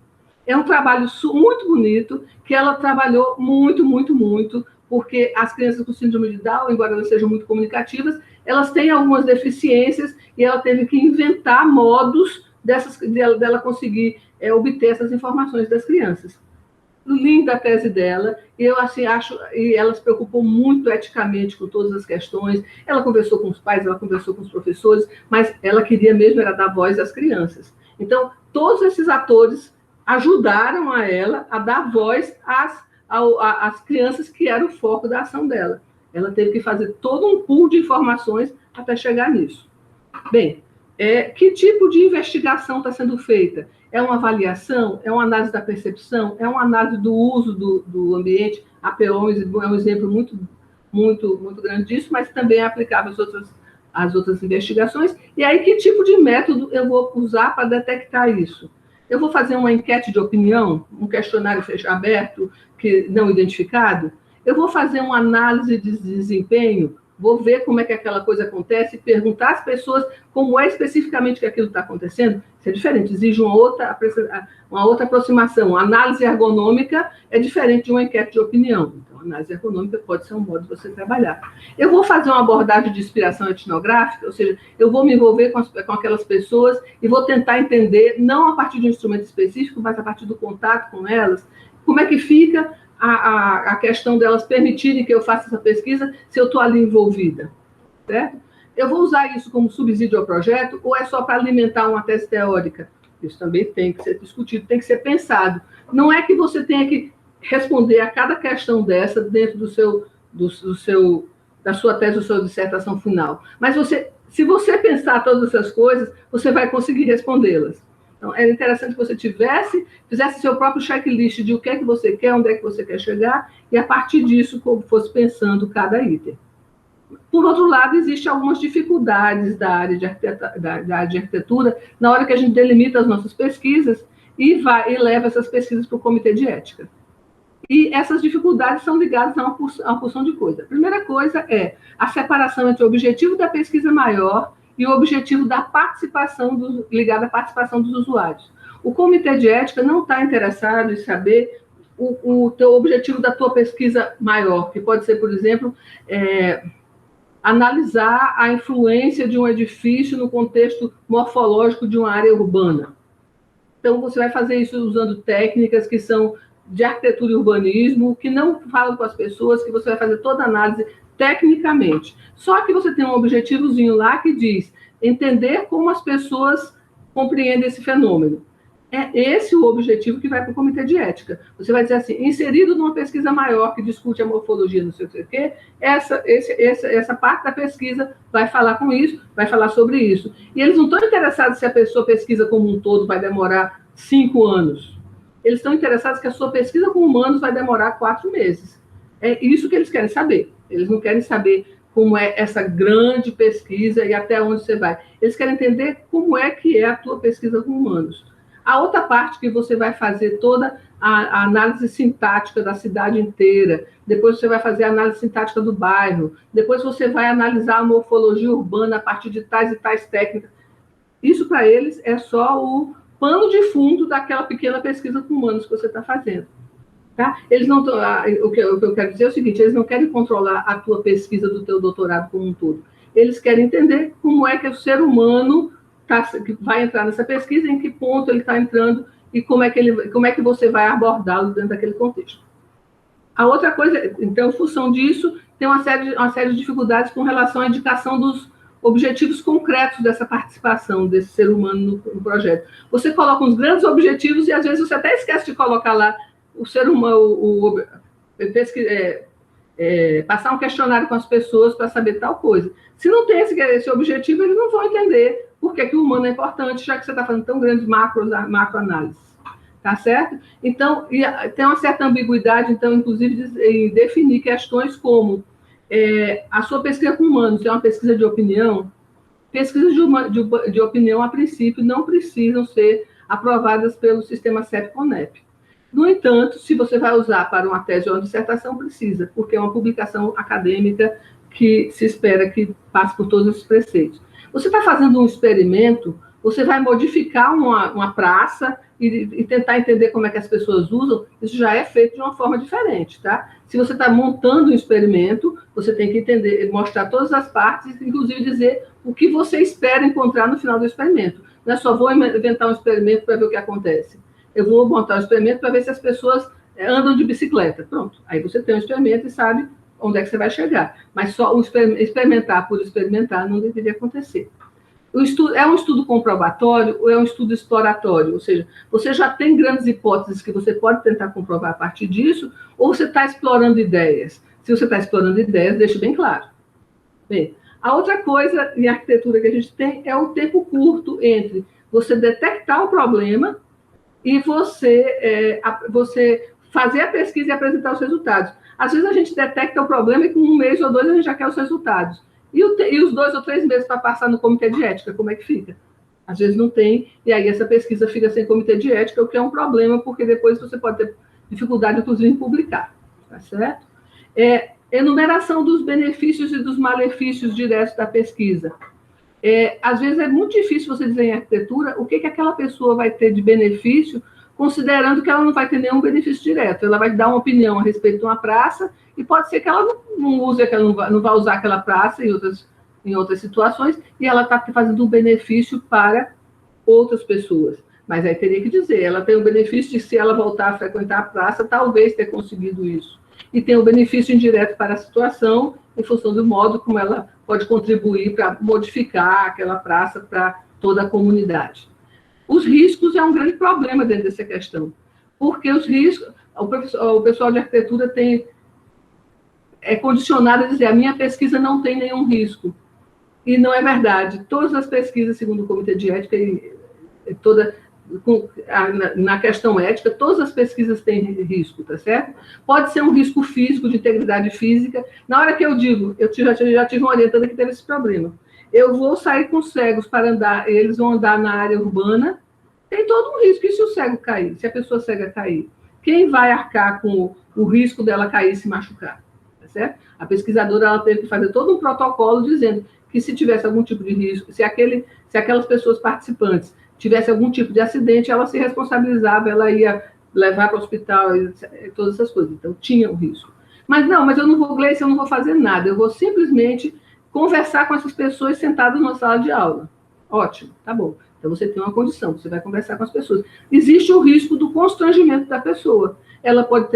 É um trabalho muito bonito, que ela trabalhou muito, muito, muito, porque as crianças com síndrome de Down, embora elas sejam muito comunicativas, elas têm algumas deficiências e ela teve que inventar modos dela conseguir obter essas informações das crianças. Linda a tese dela, e eu assim, acho, e ela se preocupou muito eticamente com todas as questões, ela conversou com os pais, ela conversou com os professores, mas ela queria mesmo era dar voz às crianças. Então, todos esses atores ajudaram a ela a dar voz às crianças, que era o foco da ação dela. Ela teve que fazer todo um pool de informações até chegar nisso. Bem, que tipo de investigação está sendo feita? É uma avaliação? É uma análise da percepção? É uma análise do uso do ambiente? A PO é um exemplo muito, muito, muito grande disso, mas também é aplicável às outras investigações. E aí, que tipo de método eu vou usar para detectar isso? Eu vou fazer uma enquete de opinião, um questionário aberto, não identificado? Eu vou fazer uma análise de desempenho? Vou ver como é que aquela coisa acontece, perguntar às pessoas como é especificamente que aquilo está acontecendo. Isso é diferente, exige uma outra aproximação. A análise ergonômica é diferente de uma enquete de opinião. Então, a análise ergonômica pode ser um modo de você trabalhar. Eu vou fazer uma abordagem de inspiração etnográfica, ou seja, eu vou me envolver com aquelas pessoas e vou tentar entender, não a partir de um instrumento específico, mas a partir do contato com elas, como é que fica a questão delas permitirem que eu faça essa pesquisa se eu estou ali envolvida, certo? Eu vou usar isso como subsídio ao projeto ou é só para alimentar uma tese teórica? Isso também tem que ser discutido, tem que ser pensado. Não é que você tenha que responder a cada questão dessa dentro da sua tese ou sua dissertação final. Mas se você pensar todas essas coisas, você vai conseguir respondê-las. Então, era interessante que você fizesse seu próprio checklist de o que é que você quer, onde é que você quer chegar, e a partir disso, como fosse pensando cada item. Por outro lado, existem algumas dificuldades da área de arquitetura na hora que a gente delimita as nossas pesquisas e leva essas pesquisas para o comitê de ética. E essas dificuldades são ligadas a uma porção de coisas. A primeira coisa é a separação entre o objetivo da pesquisa maior e o objetivo da participação, ligado à participação dos usuários. O comitê de ética não está interessado em saber o teu objetivo da tua pesquisa maior, que pode ser, por exemplo, analisar a influência de um edifício no contexto morfológico de uma área urbana. Então, você vai fazer isso usando técnicas que são de arquitetura e urbanismo, que não falam com as pessoas, que você vai fazer toda a análise tecnicamente. Só que você tem um objetivozinho lá que diz entender como as pessoas compreendem esse fenômeno. É esse o objetivo que vai para o comitê de ética. Você vai dizer assim, inserido numa pesquisa maior que discute a morfologia, não sei o quê, essa parte da pesquisa vai falar com isso, vai falar sobre isso. E eles não estão interessados se a pessoa pesquisa como um todo vai demorar 5 anos. Eles estão interessados que a sua pesquisa com humanos vai demorar 4 meses. É isso que eles querem saber. Eles não querem saber como é essa grande pesquisa e até onde você vai. Eles querem entender como é que é a tua pesquisa com humanos. A outra parte que você vai fazer toda a análise sintática da cidade inteira, depois você vai fazer a análise sintática do bairro, depois você vai analisar a morfologia urbana a partir de tais e tais técnicas. Isso, para eles, é só o pano de fundo daquela pequena pesquisa com humanos que você está fazendo. Tá? Eles não, o que eu quero dizer é o seguinte, eles não querem controlar a tua pesquisa do teu doutorado como um todo. Eles querem entender como é que o ser humano que vai entrar nessa pesquisa, em que ponto ele está entrando e como é que você vai abordá-lo dentro daquele contexto. A outra coisa, então, em função disso, tem uma série de dificuldades com relação à indicação objetivos concretos dessa participação desse ser humano no projeto. Você coloca uns grandes objetivos e, às vezes, você até esquece de colocar lá o ser humano, passar um questionário com as pessoas para saber tal coisa. Se não tem esse objetivo, eles não vão entender por que o humano é importante, já que você está fazendo tão grandes macroanálises. Tá certo? Então, tem uma certa ambiguidade, então, inclusive, em definir questões como a sua pesquisa com humanos é uma pesquisa de opinião. Pesquisas de opinião, a princípio, não precisam ser aprovadas pelo sistema CEP-CONEP. No entanto, se você vai usar para uma tese ou uma dissertação, precisa, porque é uma publicação acadêmica que se espera que passe por todos esses preceitos. Você está fazendo um experimento, você vai modificar uma praça e tentar entender como é que as pessoas usam, isso já é feito de uma forma diferente, tá? Se você está montando um experimento, você tem que entender, mostrar todas as partes, inclusive dizer o que você espera encontrar no final do experimento. Não é só vou inventar um experimento para ver o que acontece. Eu vou montar um experimento para ver se as pessoas andam de bicicleta. Pronto. Aí você tem um experimento e sabe onde é que você vai chegar. Mas só experimentar por experimentar não deveria acontecer. É um estudo comprobatório ou é um estudo exploratório? Ou seja, você já tem grandes hipóteses que você pode tentar comprovar a partir disso, ou você está explorando ideias? Se você está explorando ideias, deixe bem claro. Bem, a outra coisa em arquitetura que a gente tem é o tempo curto entre você detectar o problema e você fazer a pesquisa e apresentar os resultados. Às vezes a gente detecta o problema e com 1 mês ou 2 a gente já quer os resultados. E os 2 ou 3 meses para passar no comitê de ética, como é que fica? Às vezes não tem, e aí essa pesquisa fica sem comitê de ética, o que é um problema, porque depois você pode ter dificuldade, inclusive, em publicar. Tá certo? Enumeração dos benefícios e dos malefícios diretos da pesquisa. Às vezes é muito difícil você dizer em arquitetura o que aquela pessoa vai ter de benefício, considerando que ela não vai ter nenhum benefício direto. Ela vai dar uma opinião a respeito de uma praça, e pode ser que ela não vá usar aquela praça em outras situações, e ela está fazendo um benefício para outras pessoas. Mas aí teria que dizer, ela tem o benefício de, se ela voltar a frequentar a praça, talvez ter conseguido isso. E tem o benefício indireto para a situação, em função do modo como ela pode contribuir para modificar aquela praça para toda a comunidade. Os riscos é um grande problema dentro dessa questão, porque os riscos, o pessoal de arquitetura é condicionado a dizer, a minha pesquisa não tem nenhum risco. E não é verdade. Todas as pesquisas, segundo o Comitê de Ética, na questão ética, todas as pesquisas têm risco, tá certo? Pode ser um risco físico, de integridade física. Na hora que eu digo, já tive uma orientanda que teve esse problema. Eu vou sair com cegos para andar, eles vão andar na área urbana, tem todo um risco. E se o cego cair? Se a pessoa cega cair? Quem vai arcar com o risco dela cair e se machucar? Tá certo? A pesquisadora ela teve que fazer todo um protocolo dizendo que, se tivesse algum tipo de risco, se aquelas pessoas participantes tivesse algum tipo de acidente, ela se responsabilizava, ela ia levar para o hospital, todas essas coisas. Então, tinha um risco. Mas eu não vou, Gleice, eu não vou fazer nada, eu vou simplesmente conversar com essas pessoas sentadas numa sala de aula. Ótimo, tá bom. Então, você tem uma condição, você vai conversar com as pessoas. Existe o risco do constrangimento da pessoa.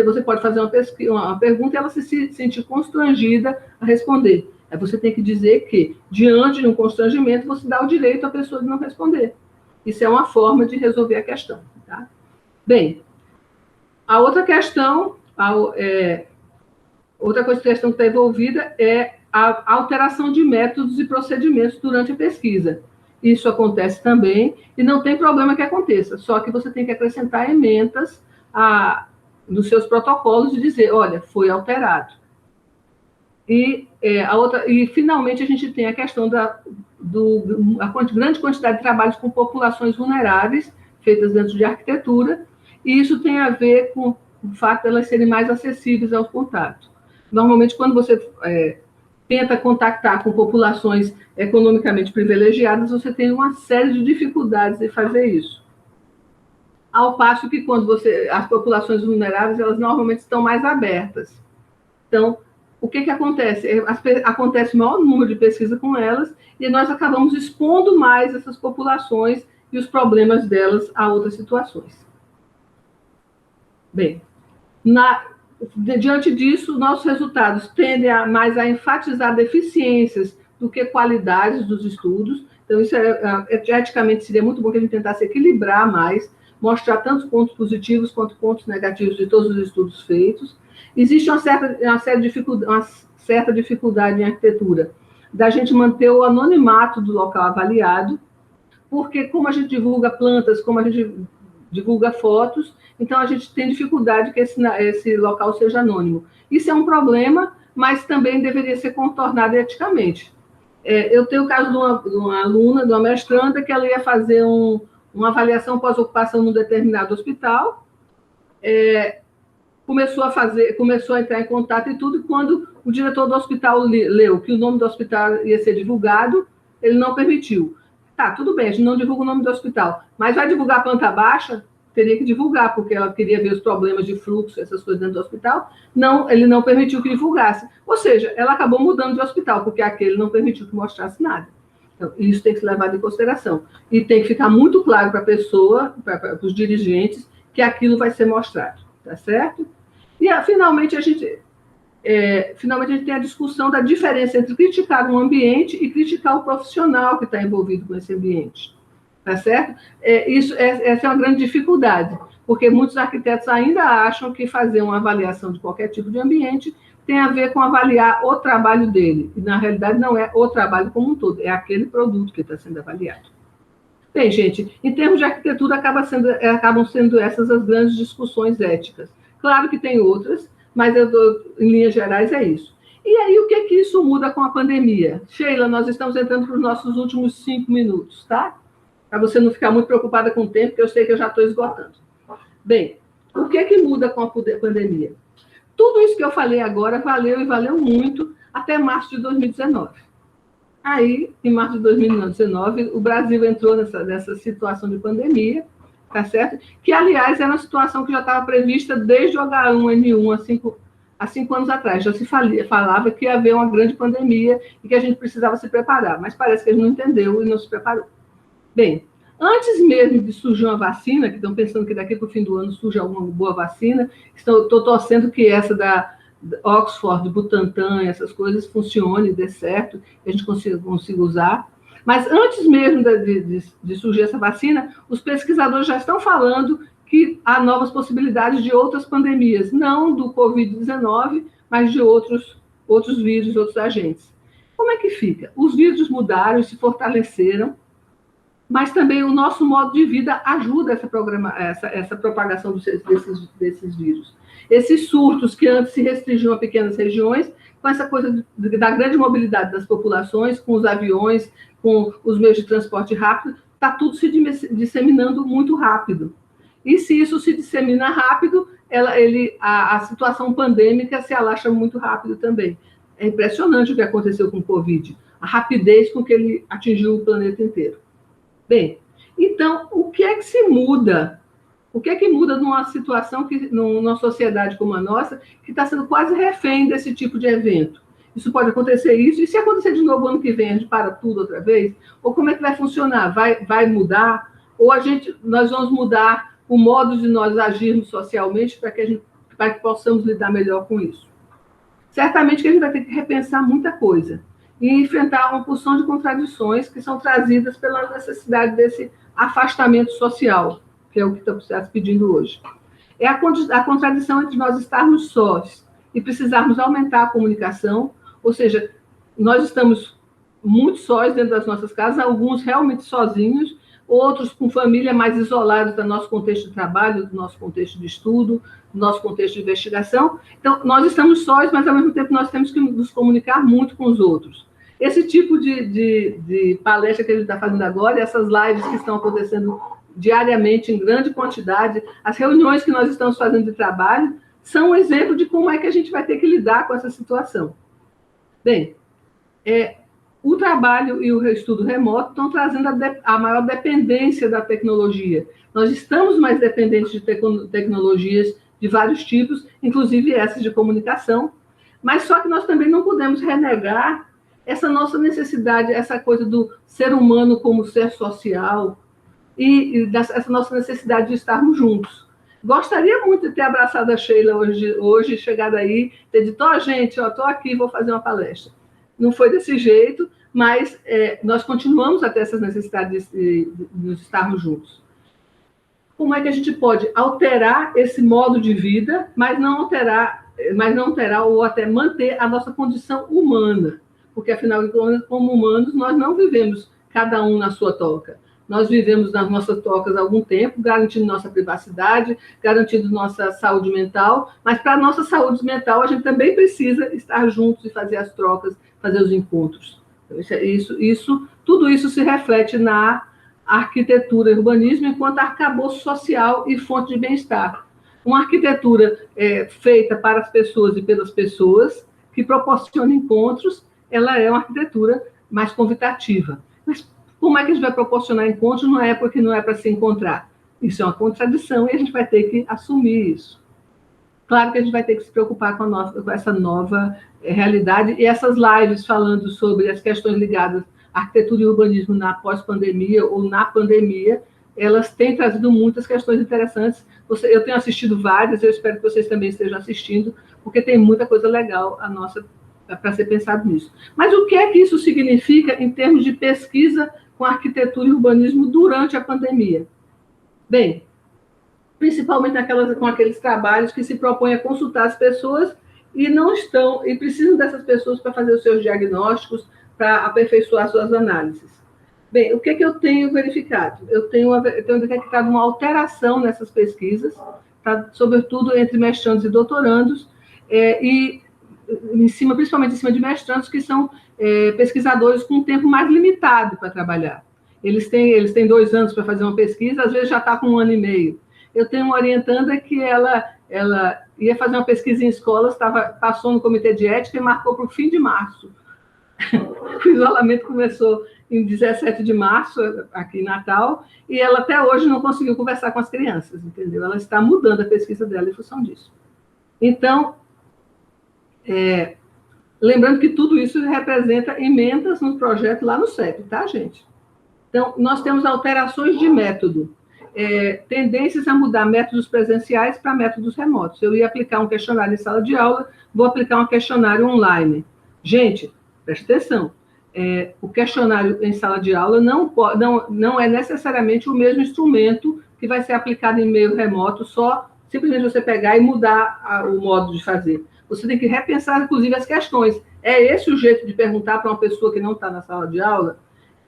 Você pode fazer uma pergunta e ela se sentir constrangida a responder. Aí você tem que dizer que, diante de um constrangimento, você dá o direito à pessoa de não responder. Isso é uma forma de resolver a questão. Tá? Bem, a outra questão, outra questão que está envolvida é a alteração de métodos e procedimentos durante a pesquisa. Isso acontece também, e não tem problema que aconteça, só que você tem que acrescentar emendas nos seus protocolos e dizer, olha, foi alterado. E finalmente, a gente tem a questão da grande quantidade de trabalhos com populações vulneráveis, feitas dentro de arquitetura, e isso tem a ver com o fato de elas serem mais acessíveis aos contatos. Normalmente, quando você tenta contactar com populações economicamente privilegiadas, você tem uma série de dificuldades em fazer isso. Ao passo que, quando as populações vulneráveis, elas normalmente estão mais abertas. Então, o que acontece? Acontece o maior número de pesquisa com elas, e nós acabamos expondo mais essas populações e os problemas delas a outras situações. Bem, diante disso, nossos resultados tendem mais a enfatizar deficiências do que qualidades dos estudos. Então, isso eticamente seria muito bom que a gente tentasse equilibrar mais, mostrar tanto pontos positivos quanto pontos negativos de todos os estudos feitos. Existe uma certa dificuldade em arquitetura da gente manter o anonimato do local avaliado, porque como a gente divulga plantas, como a gente divulga fotos, então a gente tem dificuldade que esse local seja anônimo. Isso é um problema, mas também deveria ser contornado eticamente. Eu tenho o caso de uma aluna, de uma mestranda, que ela ia fazer uma avaliação pós-ocupação num determinado hospital, começou a entrar em contato e tudo, e quando o diretor do hospital leu que o nome do hospital ia ser divulgado, ele não permitiu. Tá, tudo bem, a gente não divulga o nome do hospital, mas vai divulgar a planta baixa? Teria que divulgar, porque ela queria ver os problemas de fluxo, essas coisas dentro do hospital. Não, ele não permitiu que divulgasse. Ou seja, ela acabou mudando de hospital, porque aquele não permitiu que mostrasse nada. Então, isso tem que ser levado em consideração. E tem que ficar muito claro para a pessoa, para os dirigentes, que aquilo vai ser mostrado, tá certo? E, finalmente, a gente tem a discussão da diferença entre criticar um ambiente e criticar o profissional que está envolvido com esse ambiente. Tá certo? Essa é uma grande dificuldade, porque muitos arquitetos ainda acham que fazer uma avaliação de qualquer tipo de ambiente tem a ver com avaliar o trabalho dele, e na realidade não é o trabalho como um todo, é aquele produto que está sendo avaliado. Bem, gente, em termos de arquitetura, acabam sendo essas as grandes discussões éticas. Claro que tem outras, mas em linhas gerais é isso. E aí, o que isso muda com a pandemia? Sheila, nós estamos entrando para os nossos últimos 5 minutos, tá? Para você não ficar muito preocupada com o tempo, porque eu sei que eu já estou esgotando. Bem, o que muda com a pandemia? Tudo isso que eu falei agora valeu e valeu muito até março de 2019. Aí, em março de 2019, o Brasil entrou nessa situação de pandemia, tá certo? Que, aliás, era uma situação que já estava prevista desde o H1N1, há 5 anos atrás. Já se falava que ia haver uma grande pandemia e que a gente precisava se preparar, mas parece que a gente não entendeu e não se preparou. Bem, antes mesmo de surgir uma vacina, que estão pensando que daqui para o fim do ano surge alguma boa vacina, estou torcendo que essa da Oxford, Butantan, essas coisas funcione, dê certo, que a gente consiga usar. Mas antes mesmo de surgir essa vacina, os pesquisadores já estão falando que há novas possibilidades de outras pandemias, não do Covid-19, mas de outros vírus, outros agentes. Como é que fica? Os vírus mudaram e se fortaleceram, mas também o nosso modo de vida ajuda essa propagação desses vírus. Esses surtos que antes se restringiam a pequenas regiões, com essa coisa da grande mobilidade das populações, com os aviões, com os meios de transporte rápido, está tudo se disseminando muito rápido. E se isso se dissemina rápido, a situação pandêmica se alastra muito rápido também. É impressionante o que aconteceu com o Covid, a rapidez com que ele atingiu o planeta inteiro. Bem, então, o que é que se muda? O que é que muda numa situação, numa sociedade como a nossa, que está sendo quase refém desse tipo de evento? Isso pode acontecer isso, e se acontecer de novo ano que vem, a gente para tudo outra vez? Ou como é que vai funcionar? Vai mudar? Ou nós vamos mudar o modo de nós agirmos socialmente para que possamos lidar melhor com isso? Certamente que a gente vai ter que repensar muita coisa e enfrentar uma porção de contradições que são trazidas pela necessidade desse afastamento social, que é o que estamos pedindo hoje. É a contradição entre nós estarmos sós e precisarmos aumentar a comunicação, ou seja, nós estamos muito sós dentro das nossas casas, alguns realmente sozinhos, outros com família mais isolados do nosso contexto de trabalho, do nosso contexto de estudo, do nosso contexto de investigação. Então, nós estamos sós, mas, ao mesmo tempo, nós temos que nos comunicar muito com os outros. Esse tipo de palestra que a gente está fazendo agora, essas lives que estão acontecendo diariamente em grande quantidade, as reuniões que nós estamos fazendo de trabalho, são um exemplo de como é que a gente vai ter que lidar com essa situação. Bem, o trabalho e o estudo remoto estão trazendo a maior dependência da tecnologia. Nós estamos mais dependentes de tecnologias de vários tipos, inclusive essas de comunicação, mas só que nós também não podemos renegar essa nossa necessidade, essa coisa do ser humano como ser social e essa nossa necessidade de estarmos juntos. Gostaria muito de ter abraçado a Sheila hoje chegado aí, ter dito, gente, estou aqui, vou fazer uma palestra. Não foi desse jeito, mas nós continuamos a ter essas necessidades de estarmos juntos. Como é que a gente pode alterar esse modo de vida, mas não alterar ou até manter a nossa condição humana? Porque, afinal de contas, como humanos, nós não vivemos cada um na sua toca. Nós vivemos nas nossas tocas há algum tempo, garantindo nossa privacidade, garantindo nossa saúde mental, mas para a nossa saúde mental a gente também precisa estar juntos e fazer as trocas, fazer os encontros. Tudo isso se reflete na arquitetura e urbanismo enquanto arcabouço social e fonte de bem-estar. Uma arquitetura feita para as pessoas e pelas pessoas, que proporciona encontros, ela é uma arquitetura mais convidativa. Mas como é que a gente vai proporcionar encontros? Não é porque não é para se encontrar. Isso é uma contradição e a gente vai ter que assumir isso. Claro que a gente vai ter que se preocupar com essa nova realidade, e essas lives falando sobre as questões ligadas à arquitetura e urbanismo na pós-pandemia ou na pandemia, elas têm trazido muitas questões interessantes. Eu tenho assistido várias, eu espero que vocês também estejam assistindo, porque tem muita coisa legal para ser pensado nisso. Mas o que é que isso significa em termos de pesquisa com arquitetura e urbanismo durante a pandemia? Bem, principalmente com aqueles trabalhos que se propõem a consultar as pessoas e precisam dessas pessoas para fazer os seus diagnósticos, para aperfeiçoar suas análises. Bem, o que é que eu tenho verificado? Eu tenho detectado uma alteração nessas pesquisas, tá? Sobretudo entre mestrandos e doutorandos, principalmente em cima de mestrandos, que são pesquisadores com um tempo mais limitado para trabalhar. Eles têm 2 anos para fazer uma pesquisa, às vezes já está com 1 ano e meio. Eu tenho uma orientanda que ela ia fazer uma pesquisa em escolas, passou no comitê de ética e marcou para o fim de março. O isolamento começou em 17 de março, aqui em Natal, e ela até hoje não conseguiu conversar com as crianças, entendeu? Ela está mudando a pesquisa dela em função disso. Então, lembrando que tudo isso representa emendas no projeto lá no CEP, tá, gente? Então, nós temos alterações de método. Tendências a mudar métodos presenciais para métodos remotos. Eu ia aplicar um questionário em sala de aula, vou aplicar um questionário online. Gente, preste atenção, o questionário em sala de aula não é necessariamente o mesmo instrumento que vai ser aplicado em meio remoto, só simplesmente você pegar e mudar o modo de fazer. Você tem que repensar, inclusive, as questões. É esse o jeito de perguntar para uma pessoa que não está na sala de aula?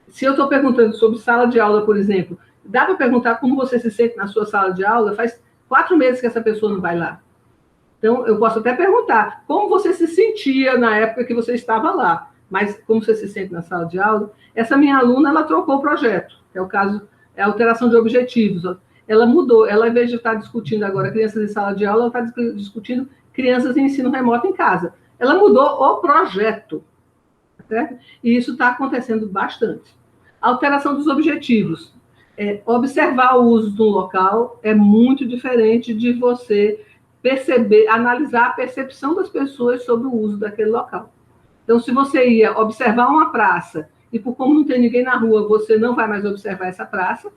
Se eu estou perguntando sobre sala de aula, por exemplo, dá para perguntar como você se sente na sua sala de aula? Faz 4 meses que essa pessoa não vai lá. Então, eu posso até perguntar como você se sentia na época que você estava lá, mas como você se sente na sala de aula? Essa minha aluna, ela trocou o projeto, que é o caso, é a alteração de objetivos. Ela mudou, ela, ao invés de estar discutindo agora crianças em sala de aula, ela está discutindo crianças em ensino remoto em casa. Ela mudou o projeto, certo? E isso está acontecendo bastante. Alteração dos objetivos. Observar o uso do local é muito diferente de você perceber, analisar a percepção das pessoas sobre o uso daquele local. Então, se você ia observar uma praça e por como não tem ninguém na rua, você não vai mais observar essa praça,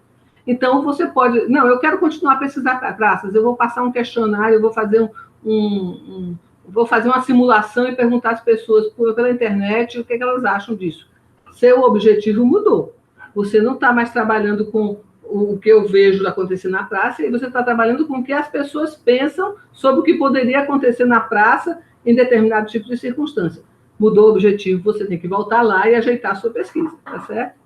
então você pode... Não, eu quero continuar a pesquisar praças, eu vou passar um questionário, eu vou fazer vou fazer uma simulação e perguntar às pessoas pela internet o que elas acham disso. Seu objetivo mudou. Você não está mais trabalhando com o que eu vejo acontecer na praça, e você está trabalhando com o que as pessoas pensam sobre o que poderia acontecer na praça em determinado tipo de circunstância. Mudou o objetivo, você tem que voltar lá e ajeitar a sua pesquisa, tá certo?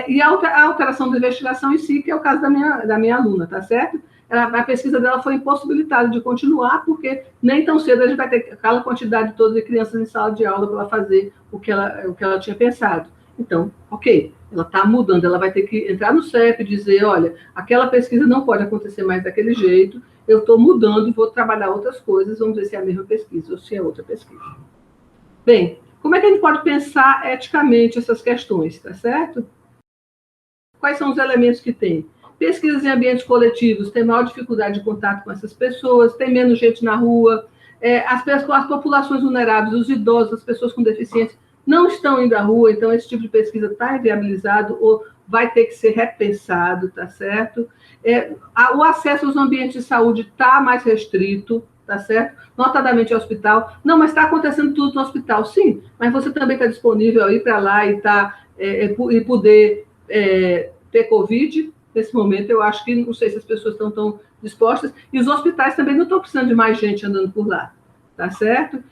E a alteração da investigação em si, que é o caso da minha aluna, tá certo? A pesquisa dela foi impossibilitada de continuar, porque nem tão cedo a gente vai ter aquela quantidade toda de crianças em sala de aula para ela fazer o que ela tinha pensado. Então, ok, ela está mudando, ela vai ter que entrar no CEP e dizer, olha, aquela pesquisa não pode acontecer mais daquele jeito, eu estou mudando e vou trabalhar outras coisas, vamos ver se é a mesma pesquisa ou se é outra pesquisa. Bem, como é que a gente pode pensar eticamente essas questões, tá certo? Quais são os elementos que tem? Pesquisas em ambientes coletivos têm maior dificuldade de contato com essas pessoas, tem menos gente na rua, as populações vulneráveis, os idosos, as pessoas com deficiência, não estão indo à rua, então esse tipo de pesquisa está inviabilizado ou vai ter que ser repensado, tá certo? O acesso aos ambientes de saúde está mais restrito, tá certo? Notadamente ao hospital. Não, mas está acontecendo tudo no hospital. Sim, mas você também está disponível a ir para lá e poder ter Covid. Nesse momento, eu acho que, não sei se as pessoas estão tão dispostas, e os hospitais também não estão precisando de mais gente andando por lá, tá certo?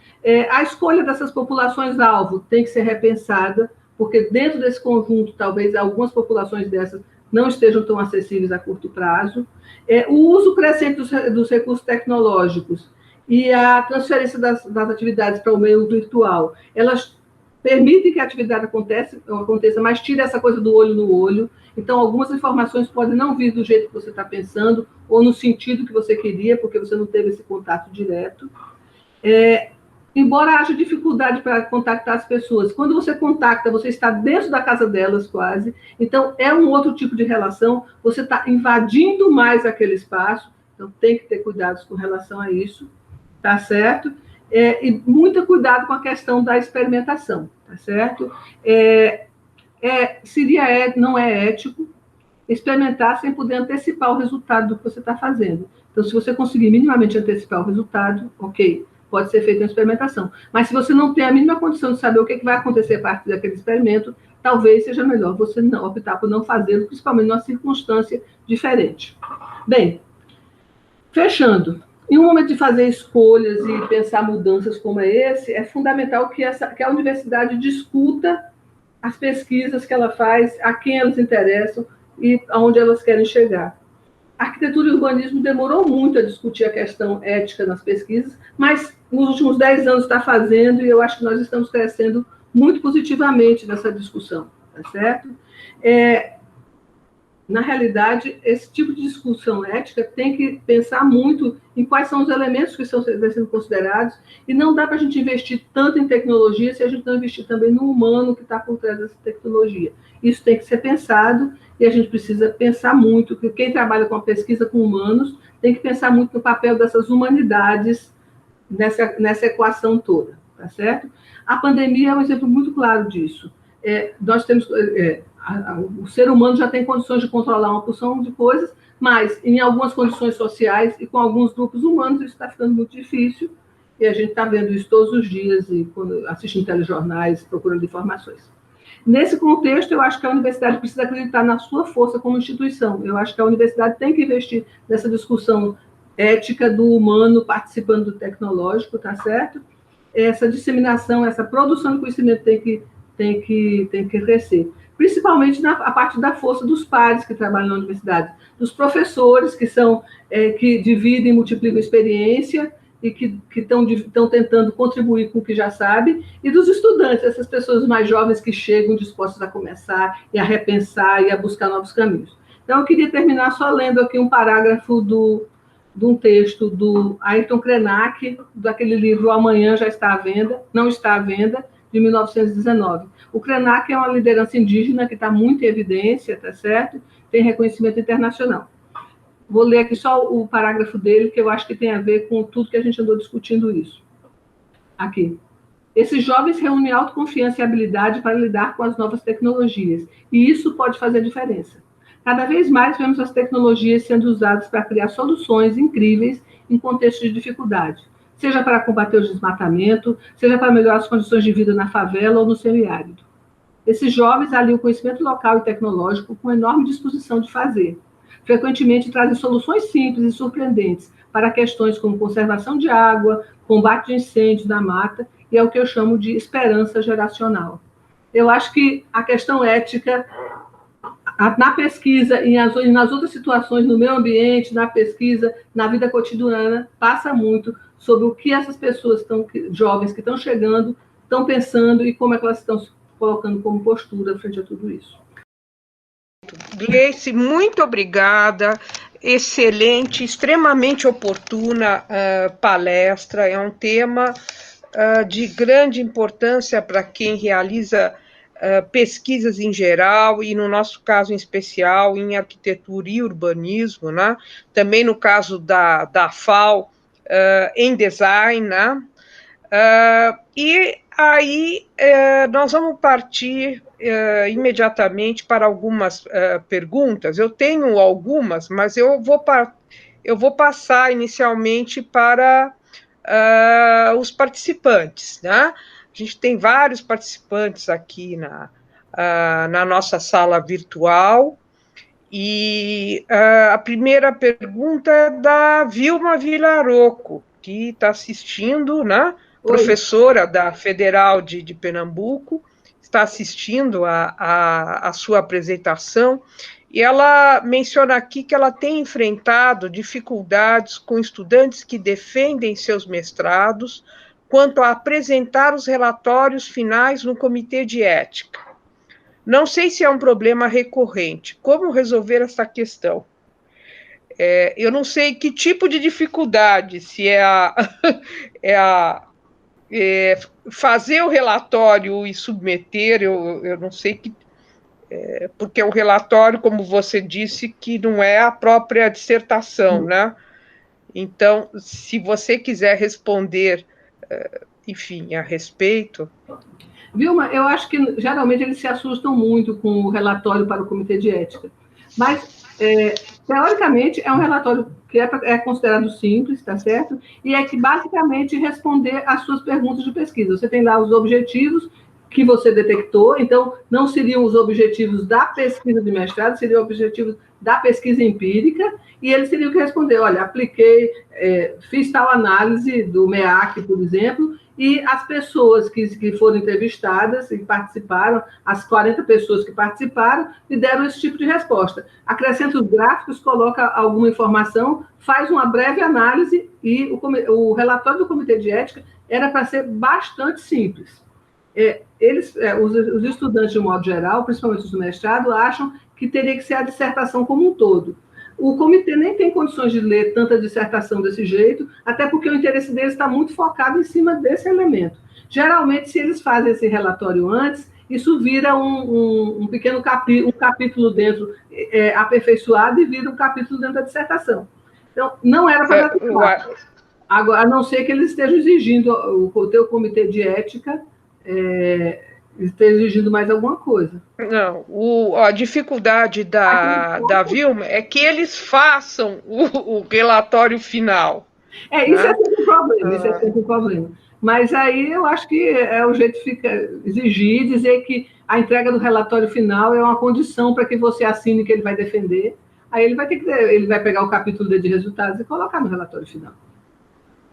A escolha dessas populações-alvo tem que ser repensada, porque dentro desse conjunto, talvez algumas populações dessas não estejam tão acessíveis a curto prazo. O uso crescente dos recursos tecnológicos e a transferência das atividades para o meio virtual, elas permitem que a atividade aconteça, mas tira essa coisa do olho no olho. Então, algumas informações podem não vir do jeito que você está pensando, ou no sentido que você queria, porque você não teve esse contato direto. Embora haja dificuldade para contactar as pessoas, quando você contacta, você está dentro da casa delas quase, então é um outro tipo de relação, você está invadindo mais aquele espaço, então tem que ter cuidados com relação a isso, tá certo? E muito cuidado com a questão da experimentação, tá certo? Não é ético experimentar sem poder antecipar o resultado do que você está fazendo. Então, se você conseguir minimamente antecipar o resultado, ok, pode ser feita uma experimentação. Mas se você não tem a mínima condição de saber o que vai acontecer a partir daquele experimento, talvez seja melhor você não optar por não fazê-lo, principalmente numa circunstância diferente. Bem, fechando. Em um momento de fazer escolhas e pensar mudanças como esse, é fundamental que a universidade discuta as pesquisas que ela faz, a quem elas interessam e aonde elas querem chegar. A arquitetura e urbanismo demorou muito a discutir a questão ética nas pesquisas, mas nos últimos 10 anos está fazendo, e eu acho que nós estamos crescendo muito positivamente nessa discussão, tá certo? Na realidade, esse tipo de discussão ética tem que pensar muito em quais são os elementos que estão sendo considerados, e não dá para a gente investir tanto em tecnologia se a gente não investir também no humano que está por trás dessa tecnologia. Isso tem que ser pensado, e a gente precisa pensar muito, que quem trabalha com a pesquisa com humanos tem que pensar muito no papel dessas humanidades nessa equação toda, tá certo? A pandemia é um exemplo muito claro disso. Nós temos... o ser humano já tem condições de controlar uma porção de coisas, mas em algumas condições sociais e com alguns grupos humanos isso está ficando muito difícil, e a gente está vendo isso todos os dias, e quando assistindo telejornais, procurando informações. Nesse contexto, eu acho que a universidade precisa acreditar na sua força como instituição. Eu acho que a universidade tem que investir nessa discussão ética do humano participando do tecnológico, tá certo? Essa disseminação, essa produção de conhecimento tem que crescer. Principalmente a partir da força dos pares que trabalham na universidade, dos professores que dividem e multiplicam experiência e que estão tentando contribuir com o que já sabe, e dos estudantes, essas pessoas mais jovens que chegam dispostas a começar e a repensar e a buscar novos caminhos. Então, eu queria terminar só lendo aqui um parágrafo de um texto do Ayrton Krenak, daquele livro Amanhã Já Está à Venda, Não Está à Venda, de 1919. O Krenak é uma liderança indígena que está muito em evidência, tá certo? Tem reconhecimento internacional. Vou ler aqui só o parágrafo dele, que eu acho que tem a ver com tudo que a gente andou discutindo isso. Aqui. Esses jovens reúnem autoconfiança e habilidade para lidar com as novas tecnologias, e isso pode fazer diferença. Cada vez mais vemos as tecnologias sendo usadas para criar soluções incríveis em contextos de dificuldade, seja para combater o desmatamento, seja para melhorar as condições de vida na favela ou no semiárido. Esses jovens aliam o conhecimento local e tecnológico com enorme disposição de fazer. Frequentemente trazem soluções simples e surpreendentes para questões como conservação de água, combate de incêndios na mata, e é o que eu chamo de esperança geracional. Eu acho que a questão ética, na pesquisa e nas outras situações, no meio ambiente, na pesquisa, na vida cotidiana, passa muito sobre o que essas pessoas jovens que estão chegando, estão pensando e como é que elas estão se colocando como postura frente a tudo isso. Gleice, muito obrigada. Excelente, extremamente oportuna palestra. É um tema de grande importância para quem realiza pesquisas em geral e, no nosso caso em especial, em arquitetura e urbanismo, né? Também no caso da FAO, em design, né? E aí nós vamos partir imediatamente para algumas perguntas. Eu tenho algumas, mas eu vou passar inicialmente para os participantes, né? A gente tem vários participantes aqui na nossa sala virtual, e a primeira pergunta é da Vilma Vilaroco, que está assistindo, né? Oi. Professora da Federal de Pernambuco, está assistindo a sua apresentação, e ela menciona aqui que ela tem enfrentado dificuldades com estudantes que defendem seus mestrados quanto a apresentar os relatórios finais no comitê de ética. Não sei se é um problema recorrente. Como resolver essa questão? Eu não sei que tipo de dificuldade, se é fazer o relatório e submeter, eu não sei que. Porque o relatório, como você disse, que não é a própria dissertação, né? Então, se você quiser responder, enfim, a respeito. Vilma, eu acho que geralmente eles se assustam muito com o relatório para o comitê de ética. Mas, teoricamente, é um relatório que é considerado simples, tá certo? E é que basicamente responder às suas perguntas de pesquisa. Você tem lá os objetivos que você detectou, então não seriam os objetivos da pesquisa de mestrado, seriam objetivos da pesquisa empírica, e eles teriam que responder, olha, apliquei, fiz tal análise do MEAC, por exemplo, e as pessoas que foram entrevistadas e participaram, as 40 pessoas que participaram, e deram esse tipo de resposta. Acrescenta os gráficos, coloca alguma informação, faz uma breve análise, e o relatório do Comitê de Ética era para ser bastante simples. Os estudantes, de um modo geral, principalmente os do mestrado, acham que teria que ser a dissertação como um todo. O comitê nem tem condições de ler tanta dissertação desse jeito, até porque o interesse deles está muito focado em cima desse elemento. Geralmente, se eles fazem esse relatório antes, isso vira um pequeno capítulo dentro, aperfeiçoado, e vira um capítulo dentro da dissertação. Então, não era para dar trabalho. Agora, a não ser que eles estejam exigindo, o teu comitê de ética esteja exigindo mais alguma coisa. Não, a dificuldade da Vilma é que eles façam o relatório final. Isso, né? É sempre um problema, isso é sempre um problema. Mas aí eu acho que é o jeito de exigir, dizer que a entrega do relatório final é uma condição para que você assine que ele vai defender. Aí ele vai pegar o capítulo de resultados e colocar no relatório final.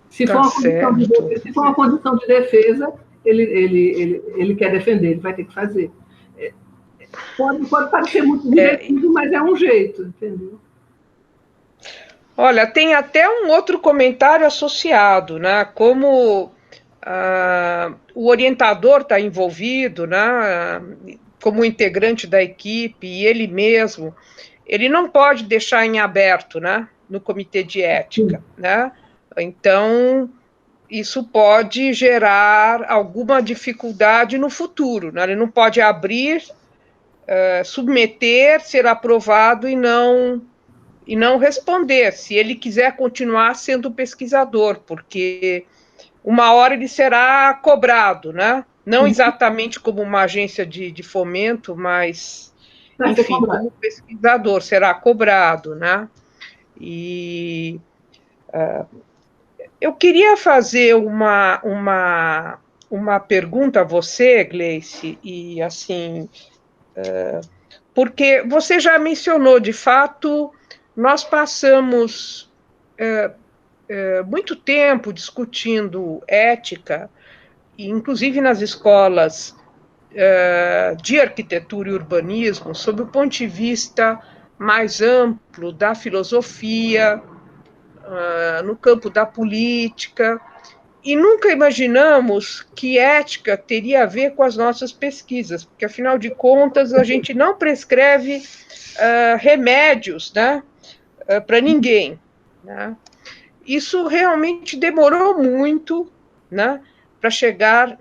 Se for uma condição de defesa, ele quer defender, ele vai ter que fazer. Pode parecer muito divertido, mas é um jeito, entendeu? Olha, tem até um outro comentário associado, né? Como o orientador está envolvido, né? Como integrante da equipe, e ele mesmo, ele não pode deixar em aberto, né? No comitê de ética, né? Então, isso pode gerar alguma dificuldade no futuro, né? Ele não pode abrir, submeter, ser aprovado e não responder, se ele quiser continuar sendo pesquisador, porque uma hora ele será cobrado, né? Não exatamente como uma agência de fomento, mas, enfim, como pesquisador será cobrado, né? E eu queria fazer uma pergunta a você, Gleice, e assim, porque você já mencionou, de fato, nós passamos muito tempo discutindo ética, inclusive nas escolas de arquitetura e urbanismo, sob o ponto de vista mais amplo da filosofia, no campo da política, e nunca imaginamos que ética teria a ver com as nossas pesquisas, porque, afinal de contas, a gente não prescreve remédios, né, para ninguém, né? Isso realmente demorou muito, né, para chegar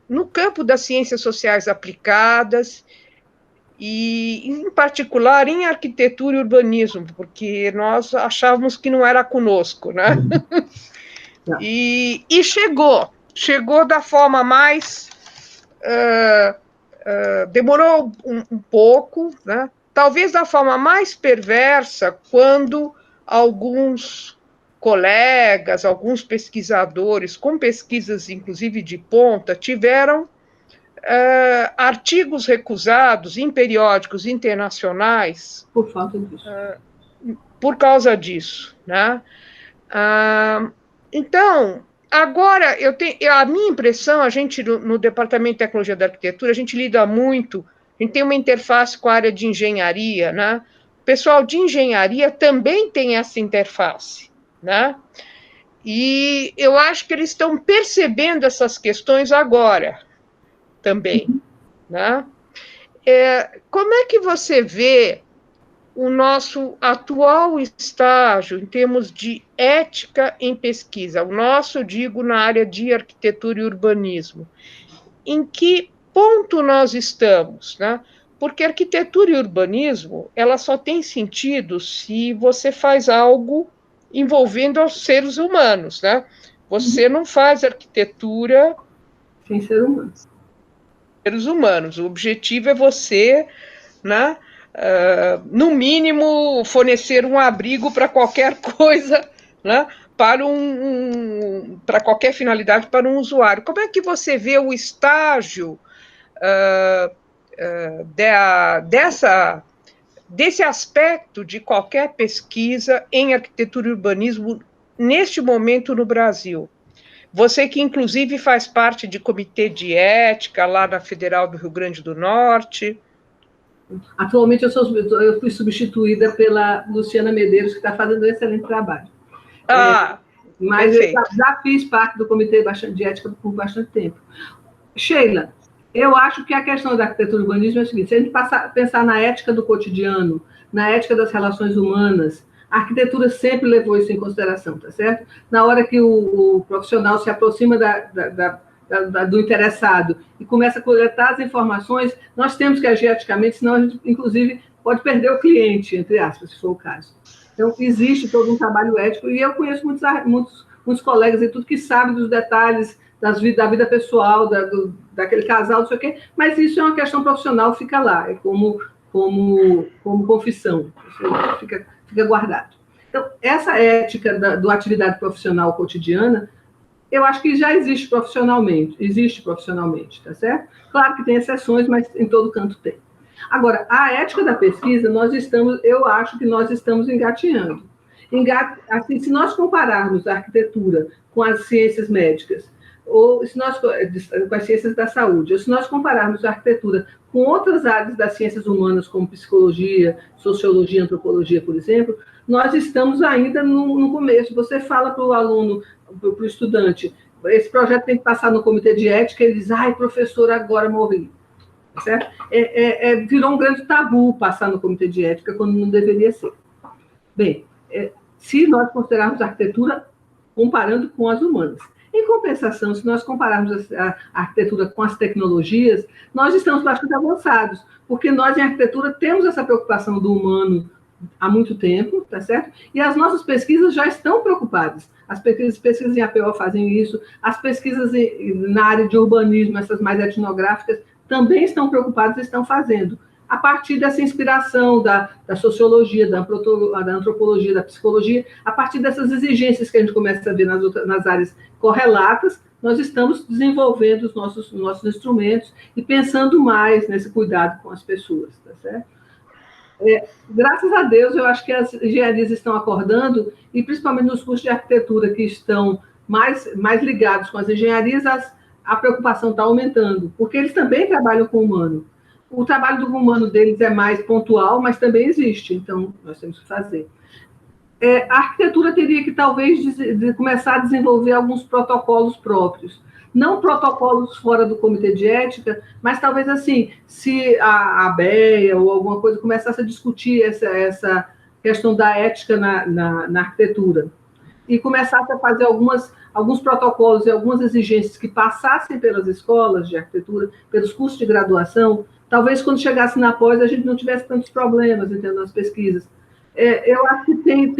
no campo das ciências sociais aplicadas, e, em particular, em arquitetura e urbanismo, porque nós achávamos que não era conosco, né? E chegou da forma mais... demorou um pouco, né? Talvez da forma mais perversa, quando alguns colegas, alguns pesquisadores, com pesquisas inclusive de ponta, tiveram artigos recusados em periódicos internacionais Por falta disso. Por causa disso, né? Então, agora, a minha impressão, a gente, no Departamento de Tecnologia da Arquitetura, a gente lida muito, a gente tem uma interface com a área de engenharia, né? O pessoal de engenharia também tem essa interface, né? E eu acho que eles estão percebendo essas questões agora, também, né? Como é que você vê o nosso atual estágio em termos de ética em pesquisa? O nosso, digo, na área de arquitetura e urbanismo. Em que ponto nós estamos, né? Porque arquitetura e urbanismo, ela só tem sentido se você faz algo envolvendo os seres humanos, né? Você não faz arquitetura sem ser humano. Seres humanos. O objetivo é você, né, no mínimo, fornecer um abrigo para qualquer coisa, né, para qualquer finalidade para um usuário. Como é que você vê o estágio desse aspecto de qualquer pesquisa em arquitetura e urbanismo neste momento no Brasil? Você que, inclusive, faz parte de comitê de ética lá na Federal do Rio Grande do Norte. Atualmente, eu fui substituída pela Luciana Medeiros, que está fazendo um excelente trabalho. Mas perfeito. Eu já fiz parte do comitê de ética por bastante tempo. Sheila, eu acho que a questão da arquitetura e urbanismo é a seguinte: se a gente pensar na ética do cotidiano, na ética das relações humanas, a arquitetura sempre levou isso em consideração, tá certo? Na hora que o profissional se aproxima do interessado e começa a coletar as informações, nós temos que agir eticamente, senão a gente, inclusive, pode perder o cliente, entre aspas, se for o caso. Então, existe todo um trabalho ético, e eu conheço muitos colegas e tudo que sabem dos detalhes da vida pessoal, daquele casal, não sei o quê, mas isso é uma questão profissional, fica lá, é como confissão, fica guardado. Então, essa ética da atividade profissional cotidiana, eu acho que já existe profissionalmente, tá certo? Claro que tem exceções, mas em todo canto tem. Agora, a ética da pesquisa, eu acho que nós estamos engatinhando. Assim, se nós compararmos a arquitetura com as ciências médicas, ou com as ciências da saúde, ou se nós compararmos a arquitetura com outras áreas das ciências humanas, como psicologia, sociologia, antropologia, por exemplo, nós estamos ainda no começo. Você fala para o aluno, para o estudante, esse projeto tem que passar no comitê de ética, ele diz, ai, professor, agora morri. Certo? Virou um grande tabu passar no comitê de ética, quando não deveria ser. Bem, se nós considerarmos a arquitetura comparando com as humanas. Em compensação, se nós compararmos a arquitetura com as tecnologias, nós estamos bastante avançados, porque nós, em arquitetura, temos essa preocupação do humano há muito tempo, tá certo? E as nossas pesquisas já estão preocupadas. As pesquisas em APO fazem isso, as pesquisas na área de urbanismo, essas mais etnográficas, também estão preocupadas e estão fazendo, a partir dessa inspiração da sociologia, da antropologia, da psicologia, a partir dessas exigências que a gente começa a ver nas áreas correlatas, nós estamos desenvolvendo os nossos instrumentos e pensando mais nesse cuidado com as pessoas, tá certo? Graças a Deus, eu acho que as engenharias estão acordando, e principalmente nos cursos de arquitetura que estão mais ligados com as engenharias, a preocupação está aumentando, porque eles também trabalham com o humano. O trabalho do humano deles é mais pontual, mas também existe, então nós temos que fazer. A arquitetura teria que, talvez, começar a desenvolver alguns protocolos próprios. Não protocolos fora do comitê de ética, mas talvez assim, se a ABEA ou alguma coisa começasse a discutir essa questão da ética na arquitetura e começasse a fazer alguns protocolos e algumas exigências que passassem pelas escolas de arquitetura, pelos cursos de graduação, talvez quando chegasse na pós a gente não tivesse tantos problemas, entendeu, nas pesquisas. Eu acho que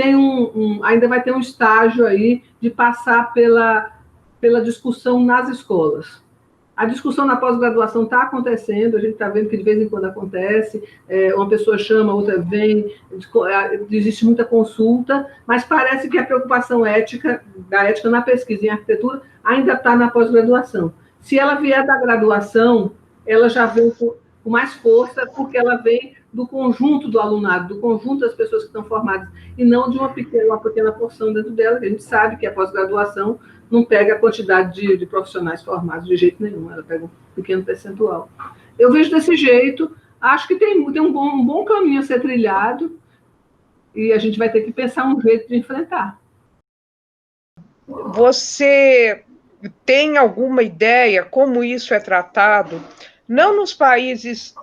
ainda vai ter um estágio aí de passar pela discussão nas escolas. A discussão na pós-graduação está acontecendo, a gente está vendo que de vez em quando acontece, uma pessoa chama, outra vem, existe muita consulta, mas parece que a preocupação da ética na pesquisa em arquitetura ainda está na pós-graduação. Se ela vier da graduação, ela já vem com mais força, porque ela vem do conjunto do alunado, do conjunto das pessoas que estão formadas, e não de uma pequena porção dentro dela, que a gente sabe que a pós-graduação não pega a quantidade de profissionais formados de jeito nenhum, ela pega um pequeno percentual. Eu vejo desse jeito, acho que tem um bom caminho a ser trilhado, e a gente vai ter que pensar um jeito de enfrentar. Você tem alguma ideia como isso é tratado? Não nos países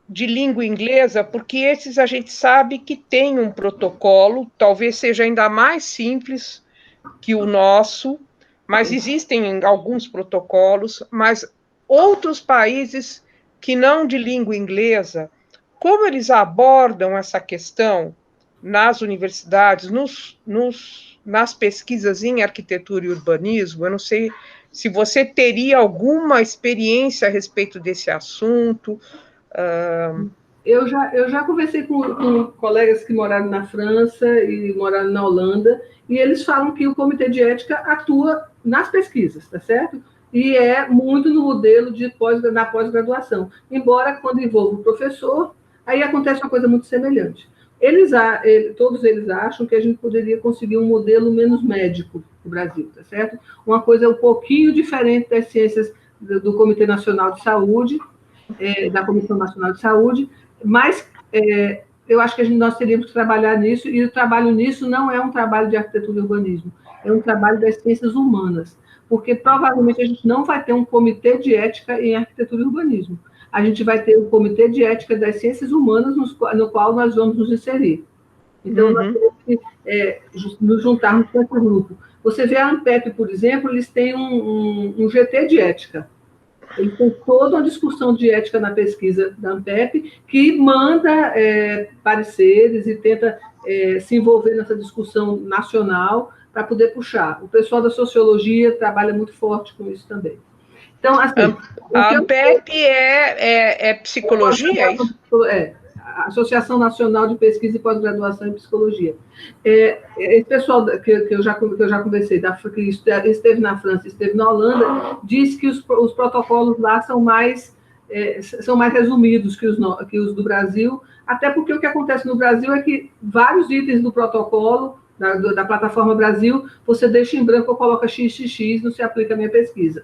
de língua inglesa, porque esses a gente sabe que tem um protocolo, talvez seja ainda mais simples que o nosso, mas existem alguns protocolos, mas outros países que não de língua inglesa, como eles abordam essa questão nas universidades, nas pesquisas em arquitetura e urbanismo? Eu não sei se você teria alguma experiência a respeito desse assunto. Eu já conversei com colegas que moraram na França e moraram na Holanda, e eles falam que o comitê de ética atua nas pesquisas, tá certo? E é muito no modelo na pós-graduação. Embora, quando envolve o professor, aí acontece uma coisa muito semelhante. Todos eles acham que a gente poderia conseguir um modelo menos médico no Brasil, tá certo? Uma coisa um pouquinho diferente das ciências do Comitê Nacional de Saúde, da Comissão Nacional de Saúde, mas eu acho que nós teríamos que trabalhar nisso, e o trabalho nisso não é um trabalho de arquitetura e urbanismo, é um trabalho das ciências humanas, porque provavelmente a gente não vai ter um comitê de ética em arquitetura e urbanismo. A gente vai ter um comitê de ética das ciências humanas no qual nós vamos nos inserir. Então, nós temos que nos juntarmos com esse grupo. Você vê a ANPEP, por exemplo, eles têm um GT de ética. Eles têm toda uma discussão de ética na pesquisa da ANPEP, que manda pareceres e tenta se envolver nessa discussão nacional para poder puxar. O pessoal da sociologia trabalha muito forte com isso também. Então, assim... A ANPEP é psicologia, é isso? A Associação Nacional de Pesquisa e Pós-Graduação em Psicologia. Esse pessoal que eu já conversei, que esteve na França, esteve na Holanda, diz que os protocolos lá são mais resumidos que os do Brasil, até porque o que acontece no Brasil é que vários itens do protocolo, da plataforma Brasil, você deixa em branco ou coloca XXX, não se aplica a minha pesquisa.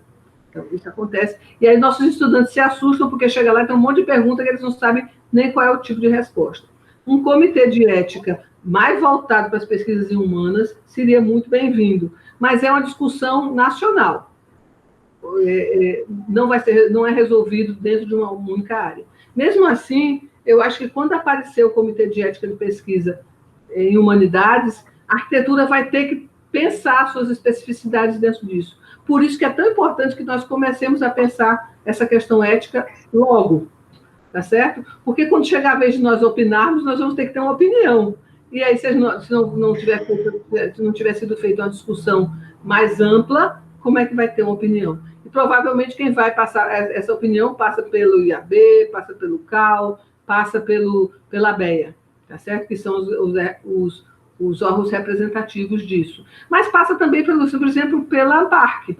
Então, isso acontece. E aí nossos estudantes se assustam, porque chega lá e tem um monte de perguntas que eles não sabem nem qual é o tipo de resposta. Um comitê de ética mais voltado para as pesquisas humanas seria muito bem-vindo, mas é uma discussão nacional. Não é resolvido dentro de uma única área. Mesmo assim, eu acho que quando aparecer o comitê de ética de pesquisa em humanidades, a arquitetura vai ter que pensar suas especificidades dentro disso. Por isso que é tão importante que nós comecemos a pensar essa questão ética logo, tá certo? Porque quando chegar a vez de nós opinarmos, nós vamos ter que ter uma opinião. E aí, se não tiver sido feita uma discussão mais ampla, como é que vai ter uma opinião? E provavelmente quem vai passar essa opinião passa pelo IAB, passa pelo CAL, passa pela ABEA, tá certo? Que são os órgãos representativos disso. Mas passa também, por exemplo, pela ANPARC.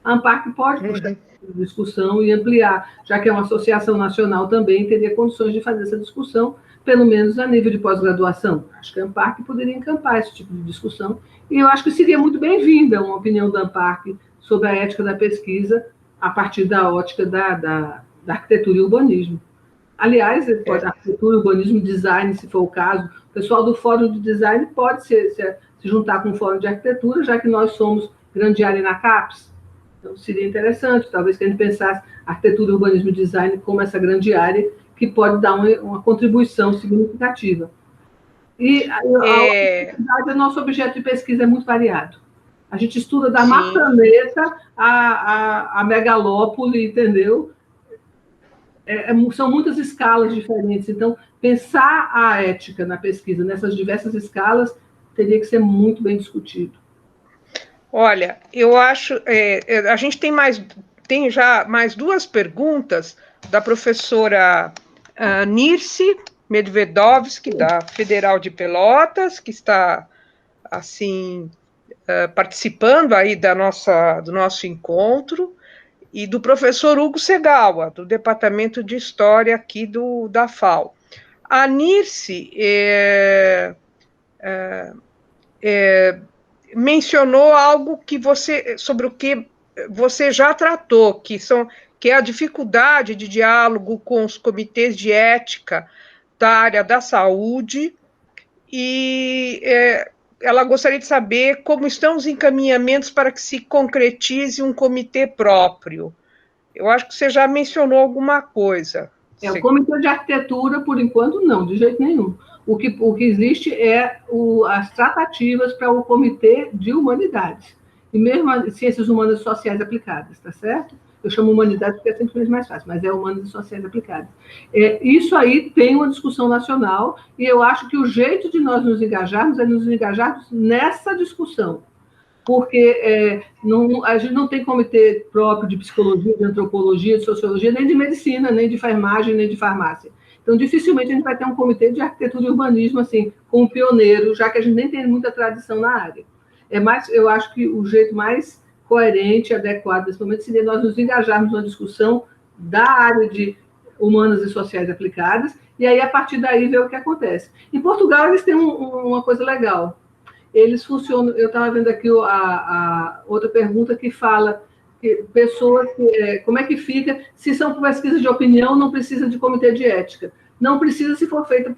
A ANPARC pode puxar discussão e ampliar, já que é uma associação nacional também, teria condições de fazer essa discussão, pelo menos a nível de pós-graduação. Acho que a ANPARC poderia encampar esse tipo de discussão, e eu acho que seria muito bem-vinda uma opinião da ANPARC sobre a ética da pesquisa, a partir da ótica da arquitetura e urbanismo. Aliás, arquitetura, urbanismo, design, se for o caso, o pessoal do Fórum de Design pode se juntar com o Fórum de Arquitetura, já que nós somos grande área na CAPES. Então, seria interessante, talvez, que a gente pensasse arquitetura, urbanismo e design como essa grande área que pode dar uma contribuição significativa. E a universidade, o nosso objeto de pesquisa é muito variado. A gente estuda da Maçaneta a megalópole, entendeu? São muitas escalas diferentes. Então, pensar a ética na pesquisa nessas diversas escalas teria que ser muito bem discutido. Olha, eu acho... a gente tem tem já mais duas perguntas da professora Nirce Medvedovski, da Federal de Pelotas, que está, assim, participando aí do nosso encontro, e do professor Hugo Segawa, do Departamento de História aqui da FAO. A Nirce mencionou algo sobre o que você já tratou, que é a dificuldade de diálogo com os comitês de ética da área da saúde, e ela gostaria de saber como estão os encaminhamentos para que se concretize um comitê próprio. Eu acho que você já mencionou alguma coisa. O comitê de arquitetura, por enquanto, não, de jeito nenhum. O que existe é as tratativas para o comitê de humanidades. E mesmo as ciências humanas e sociais aplicadas, tá certo? Eu chamo humanidades porque é simplesmente mais fácil, mas é humanas e sociais aplicadas. Isso aí tem uma discussão nacional, e eu acho que o jeito de nós nos engajarmos é nos engajarmos nessa discussão. Porque a gente não tem comitê próprio de psicologia, de antropologia, de sociologia, nem de medicina, nem de enfermagem, nem de farmácia. Então, dificilmente a gente vai ter um comitê de arquitetura e urbanismo, assim, como pioneiro, já que a gente nem tem muita tradição na área. Eu acho que o jeito mais coerente, adequado nesse momento, seria nós nos engajarmos numa discussão da área de humanas e sociais aplicadas, e aí, a partir daí, ver o que acontece. Em Portugal, eles têm uma coisa legal. Eles funcionam, eu estava vendo aqui a outra pergunta que fala que pessoas, como é que fica, se são pesquisas de opinião, não precisa de comitê de ética. Não precisa se for feita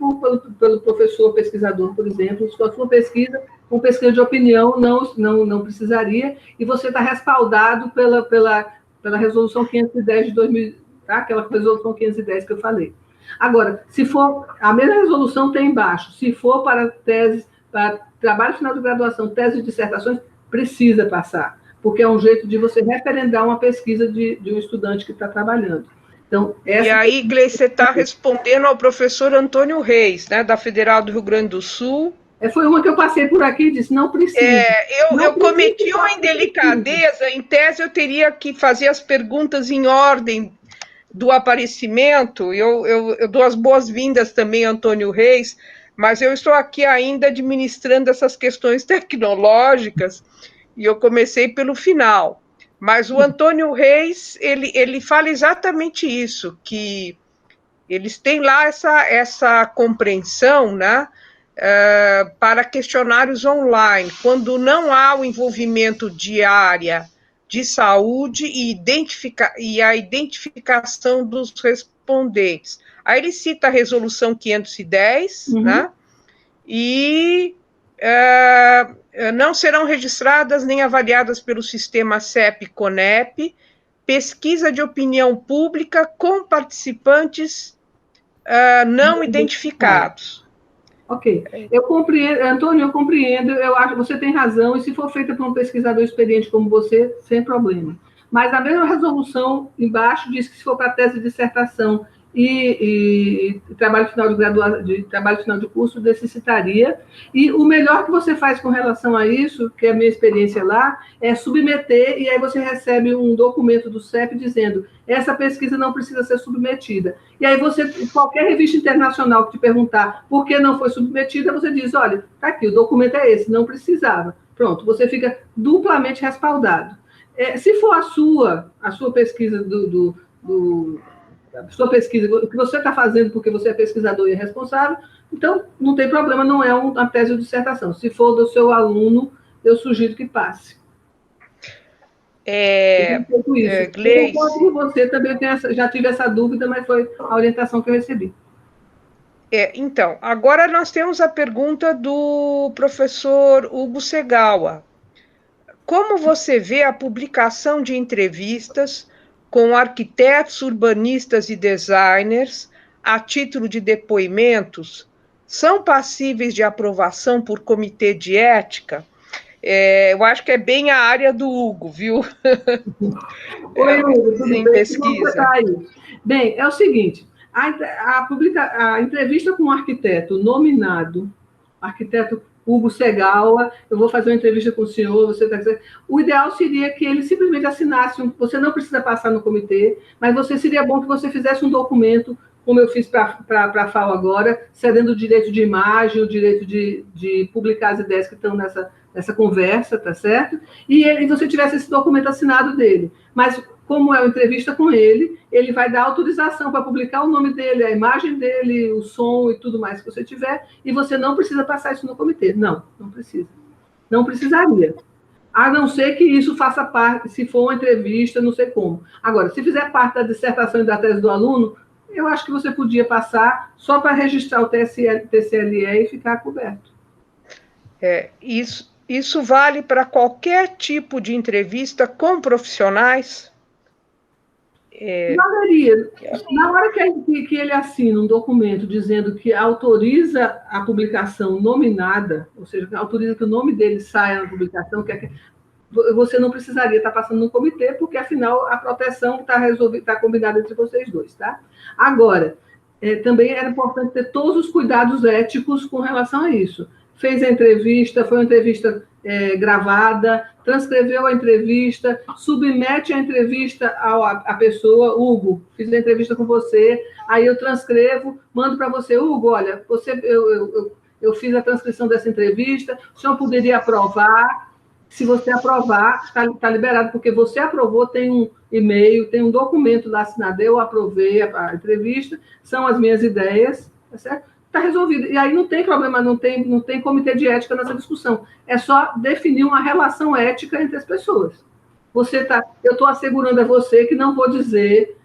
pelo professor pesquisador, por exemplo, se for sua pesquisa, uma pesquisa de opinião não precisaria, e você está respaldado pela resolução 510 de 2000, tá? Aquela resolução 510 que eu falei. Agora, se for, a mesma resolução tem embaixo, se for para teses, para trabalho final de graduação, tese de dissertações, precisa passar, porque é um jeito de você referendar uma pesquisa de um estudante que está trabalhando. Então, E aí, Gleice, você está respondendo ao professor Antônio Reis, né, da Federal do Rio Grande do Sul. Foi uma que eu passei por aqui e disse, não precisa. Eu cometi uma indelicadeza, em tese eu teria que fazer as perguntas em ordem do aparecimento. Eu dou as boas-vindas também a Antônio Reis, mas eu estou aqui ainda administrando essas questões tecnológicas, e eu comecei pelo final. Mas o Antônio Reis, ele fala exatamente isso, que eles têm lá essa compreensão, né, para questionários online, quando não há o envolvimento de área de saúde e a identificação dos respondentes. Aí ele cita a resolução 510, né, e não serão registradas nem avaliadas pelo sistema CEP-CONEP, pesquisa de opinião pública com participantes não identificados. Ok, eu compreendo, Antônio, eu compreendo, eu acho que você tem razão, e se for feita por um pesquisador experiente como você, sem problema. Mas a mesma resolução embaixo diz que se for para tese de dissertação e trabalho final trabalho final de curso, necessitaria. E o melhor que você faz com relação a isso, que é a minha experiência lá, é submeter, e aí você recebe um documento do CEP dizendo essa pesquisa não precisa ser submetida. E aí qualquer revista internacional que te perguntar por que não foi submetida, você diz, olha, está aqui, o documento é esse, não precisava. Pronto, você fica duplamente respaldado. Se for a sua pesquisa sua pesquisa, o que você está fazendo porque você é pesquisador e é responsável, então não tem problema, não é uma tese de dissertação. Se for do seu aluno, eu sugiro que passe. Gleice, você também já tive essa dúvida, mas foi a orientação que eu recebi. Então, agora nós temos a pergunta do professor Hugo Segawa. Como você vê a publicação de entrevistas com arquitetos, urbanistas e designers, a título de depoimentos, são passíveis de aprovação por comitê de ética? Eu acho que é bem a área do Hugo, viu? Oi, Hugo, tudo bem? Pesquisa. Bem, é o seguinte, a entrevista com um arquiteto nominado, arquiteto Hugo Segal, eu vou fazer uma entrevista com o senhor, você está dizendo... O ideal seria que ele simplesmente assinasse, você não precisa passar no comitê, mas seria bom que você fizesse um documento, como eu fiz para a FAO agora, cedendo o direito de imagem, o direito de publicar as ideias que estão nessa conversa, tá certo? E você tivesse esse documento assinado dele. Mas, como é uma entrevista com ele, ele vai dar autorização para publicar o nome dele, a imagem dele, o som e tudo mais que você tiver, e você não precisa passar isso no comitê. Não precisa. Não precisaria. A não ser que isso faça parte, se for uma entrevista, não sei como. Agora, se fizer parte da dissertação e da tese do aluno, eu acho que você podia passar só para registrar o TCLE e ficar coberto. Isso vale para qualquer tipo de entrevista com profissionais? Valeria. Na hora que ele assina um documento dizendo que autoriza a publicação nominada, ou seja, autoriza que o nome dele saia na publicação, você não precisaria estar passando no comitê, porque, afinal, a proteção está combinada entre vocês dois, tá? Agora, também era importante ter todos os cuidados éticos com relação a isso. Fez a entrevista, foi uma entrevista gravada, transcreveu a entrevista, submete a entrevista à pessoa, Hugo, fiz a entrevista com você, aí eu transcrevo, mando para você, Hugo, olha, eu fiz a transcrição dessa entrevista, o senhor poderia aprovar? Se você aprovar, está liberado, porque você aprovou, tem um e-mail, tem um documento lá assinado, eu aprovei a entrevista, são as minhas ideias, tá certo? Está resolvido. E aí não tem problema, não tem comitê de ética nessa discussão. É só definir uma relação ética entre as pessoas. Eu estou assegurando a você que não vou dizer,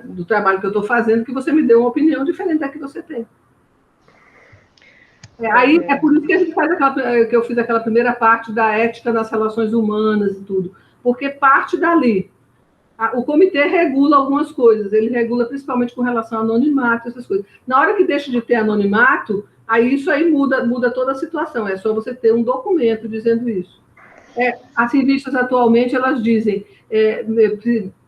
do trabalho que eu estou fazendo, que você me deu uma opinião diferente da que você tem. Aí é por isso que a gente que eu fiz aquela primeira parte da ética nas relações humanas e tudo, porque parte dali. O comitê regula algumas coisas, ele regula principalmente com relação ao anonimato, essas coisas. Na hora que deixa de ter anonimato, isso aí muda toda a situação, é só você ter um documento dizendo isso. As revistas atualmente, elas dizem,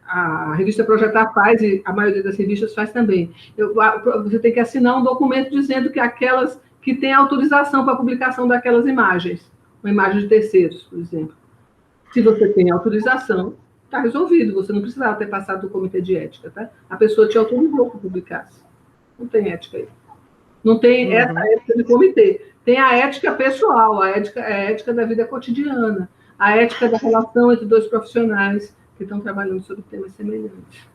a revista Projetar faz, e a maioria das revistas faz também, você tem que assinar um documento dizendo que aquelas que têm autorização para a publicação daquelas imagens, uma imagem de terceiros, por exemplo. Se você tem autorização, está resolvido, você não precisava ter passado do comitê de ética, tá? A pessoa te autorizou para publicasse. Não tem ética aí. Não tem essa ética de comitê. Tem a ética pessoal, a ética da vida cotidiana, a ética da relação entre dois profissionais que estão trabalhando sobre temas semelhantes.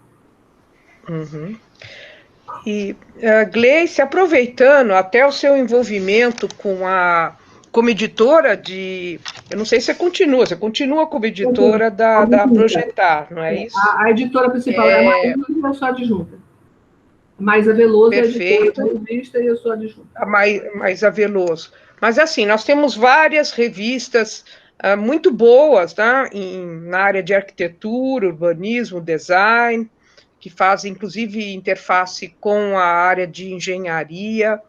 E, Gleice, aproveitando até o seu envolvimento como editora eu não sei se você continua como editora da Projetar, não é isso? A editora principal é a Maíra, e eu sou adjunta. Maísa Veloso é a editora da revista e eu sou adjunta. A Maísa Veloso. Mas, assim, nós temos várias revistas muito boas, tá? Na área de arquitetura, urbanismo, design, que fazem, inclusive, interface com a área de engenharia.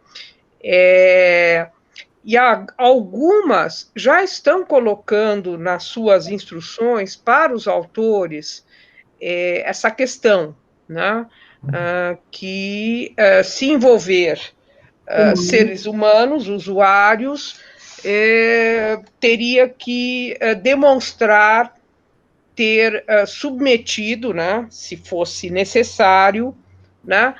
E algumas já estão colocando nas suas instruções para os autores essa questão, né? Que se envolver seres humanos, usuários, teria que demonstrar ter submetido, né, se fosse necessário, né,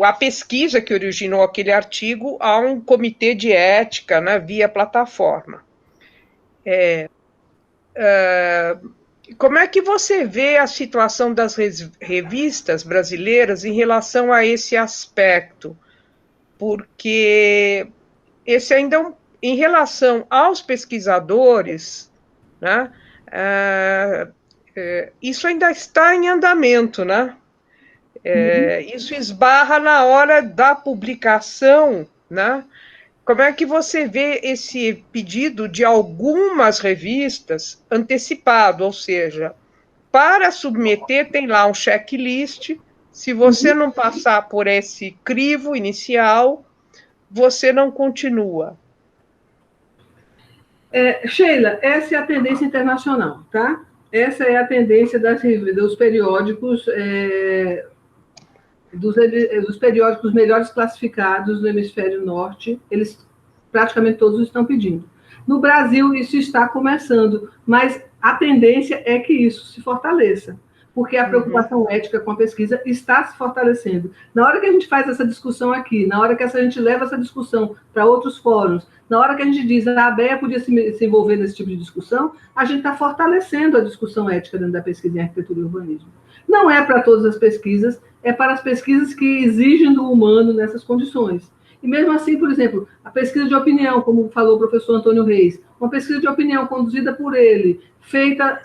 a pesquisa que originou aquele artigo a um comitê de ética, né, via plataforma. Como é que você vê a situação das revistas brasileiras em relação a esse aspecto? Porque esse ainda em relação aos pesquisadores, né, isso ainda está em andamento, né? Isso esbarra na hora da publicação, né? Como é que você vê esse pedido de algumas revistas antecipado, ou seja, para submeter tem lá um checklist, se você não passar por esse crivo inicial, você não continua. Sheila, essa é a tendência internacional, tá? Essa é a tendência dos periódicos dos periódicos melhores classificados do hemisfério norte, eles praticamente todos estão pedindo. No Brasil, isso está começando, mas a tendência é que isso se fortaleça, porque a preocupação ética com a pesquisa está se fortalecendo. Na hora que a gente faz essa discussão aqui, na hora que a gente leva essa discussão para outros fóruns, na hora que a gente diz a ABEA podia se envolver nesse tipo de discussão, a gente está fortalecendo a discussão ética dentro da pesquisa em arquitetura e urbanismo. Não é para todas as pesquisas, é para as pesquisas que exigem do humano nessas condições. E mesmo assim, por exemplo, a pesquisa de opinião, como falou o professor Antônio Reis, uma pesquisa de opinião conduzida por ele, feita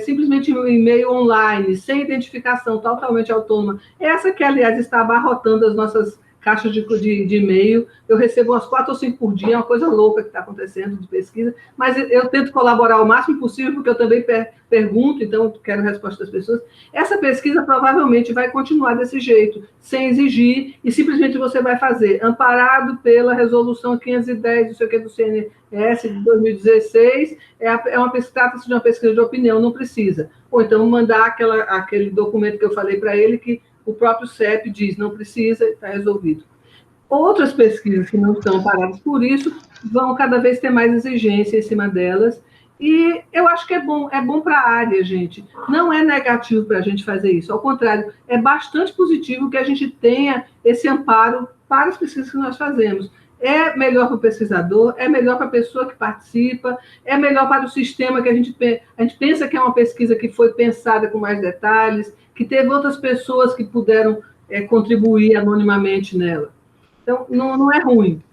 simplesmente em meio online, sem identificação, totalmente autônoma, essa que, aliás, está abarrotando as nossas caixas de e-mail, eu recebo umas 4 ou 5 por dia, é uma coisa louca que está acontecendo de pesquisa, mas eu tento colaborar o máximo possível, porque eu também pergunto, então quero a resposta das pessoas. Essa pesquisa provavelmente vai continuar desse jeito, sem exigir, e simplesmente você vai fazer, amparado pela resolução 510, não sei o que, do CNS de 2016, trata-se de uma pesquisa de opinião, não precisa. Ou então mandar aquele documento que eu falei para ele, que o próprio CEP diz, não precisa, está resolvido. Outras pesquisas que não estão paradas por isso, vão cada vez ter mais exigência em cima delas, e eu acho que é bom para a área, gente. Não é negativo para a gente fazer isso, ao contrário, é bastante positivo que a gente tenha esse amparo para as pesquisas que nós fazemos. É melhor para o pesquisador, é melhor para a pessoa que participa, é melhor para o sistema que a gente pensa que é uma pesquisa que foi pensada com mais detalhes, que teve outras pessoas que puderam contribuir anonimamente nela. Então, não é ruim.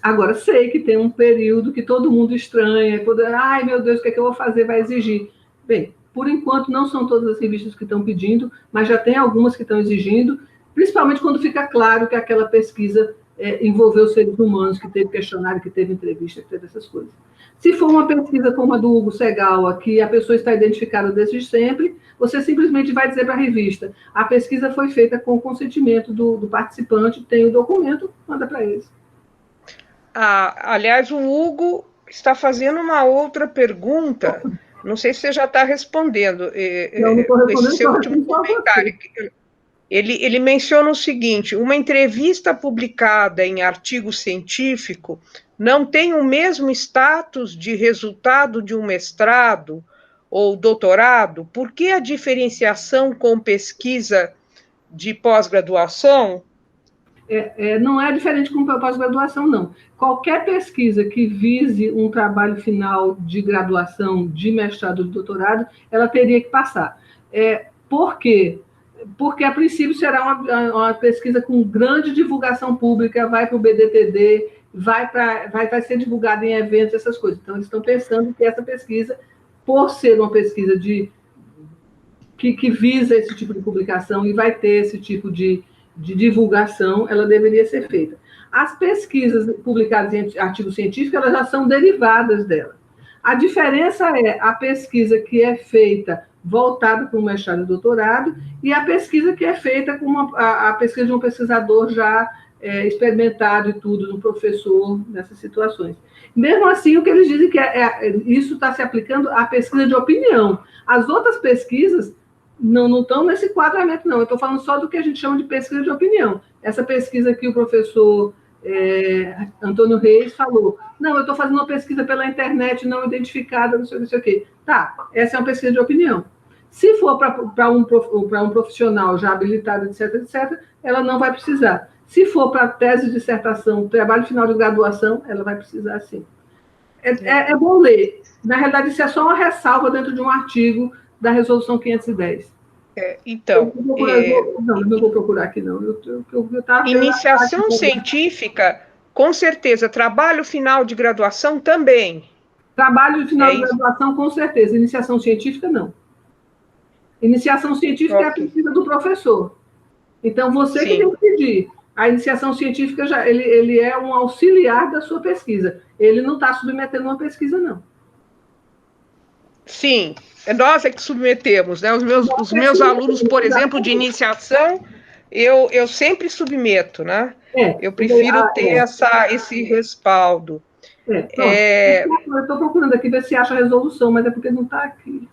Agora, sei que tem um período que todo mundo estranha, ai, meu Deus, o que é que eu vou fazer? Vai exigir. Bem, por enquanto, não são todas as revistas que estão pedindo, mas já tem algumas que estão exigindo, principalmente quando fica claro que aquela pesquisa envolveu seres humanos, que teve questionário, que teve entrevista, que teve essas coisas. Se for uma pesquisa como a do Hugo Segawa, que a pessoa está identificada desde sempre, você simplesmente vai dizer para a revista, a pesquisa foi feita com o consentimento do participante, tem o documento, manda para eles. Aliás, o Hugo está fazendo uma outra pergunta, não sei se você já está respondendo, não estou respondendo, esse seu último comentário. Ele menciona o seguinte: uma entrevista publicada em artigo científico não tem o mesmo status de resultado de um mestrado ou doutorado? Por que a diferenciação com pesquisa de pós-graduação? Não é diferente com pós-graduação, não. Qualquer pesquisa que vise um trabalho final de graduação, de mestrado, de doutorado, ela teria que passar. Por quê? Porque, a princípio, será uma pesquisa com grande divulgação pública, vai para o BDTD, vai ser divulgada em eventos, essas coisas. Então, eles estão pensando que essa pesquisa, por ser uma pesquisa que visa esse tipo de publicação e vai ter esse tipo de divulgação, ela deveria ser feita. As pesquisas publicadas em artigo científico, elas já são derivadas dela. A diferença é a pesquisa que é feita voltada para o mestrado e doutorado, e a pesquisa que é feita com a pesquisa de um pesquisador já experimentado e tudo, um professor, nessas situações. Mesmo assim, o que eles dizem que isso está se aplicando à pesquisa de opinião. As outras pesquisas não estão nesse enquadramento, não. Eu estou falando só do que a gente chama de pesquisa de opinião. Essa pesquisa que o professor Antônio Reis falou. Não, eu estou fazendo uma pesquisa pela internet não identificada, não sei o quê. Tá, essa é uma pesquisa de opinião. Se for para um profissional já habilitado, etc., ela não vai precisar. Se for para tese, dissertação, trabalho final de graduação, ela vai precisar, sim. É bom ler. Na realidade, isso é só uma ressalva dentro de um artigo da Resolução 510. Então... não vou procurar aqui, não. Iniciação científica, com certeza. Trabalho final de graduação também. Trabalho final de graduação, com certeza. Iniciação científica, não. Iniciação científica é a pesquisa do professor. Então, você que tem que pedir. A iniciação científica, ele é um auxiliar da sua pesquisa. Ele não está submetendo uma pesquisa, não. Sim, nós é que submetemos, né? Os meus alunos, por exemplo, de iniciação, eu sempre submeto, né? Eu prefiro ter esse respaldo. Eu estou procurando aqui ver se acha a resolução, mas é porque não está aqui.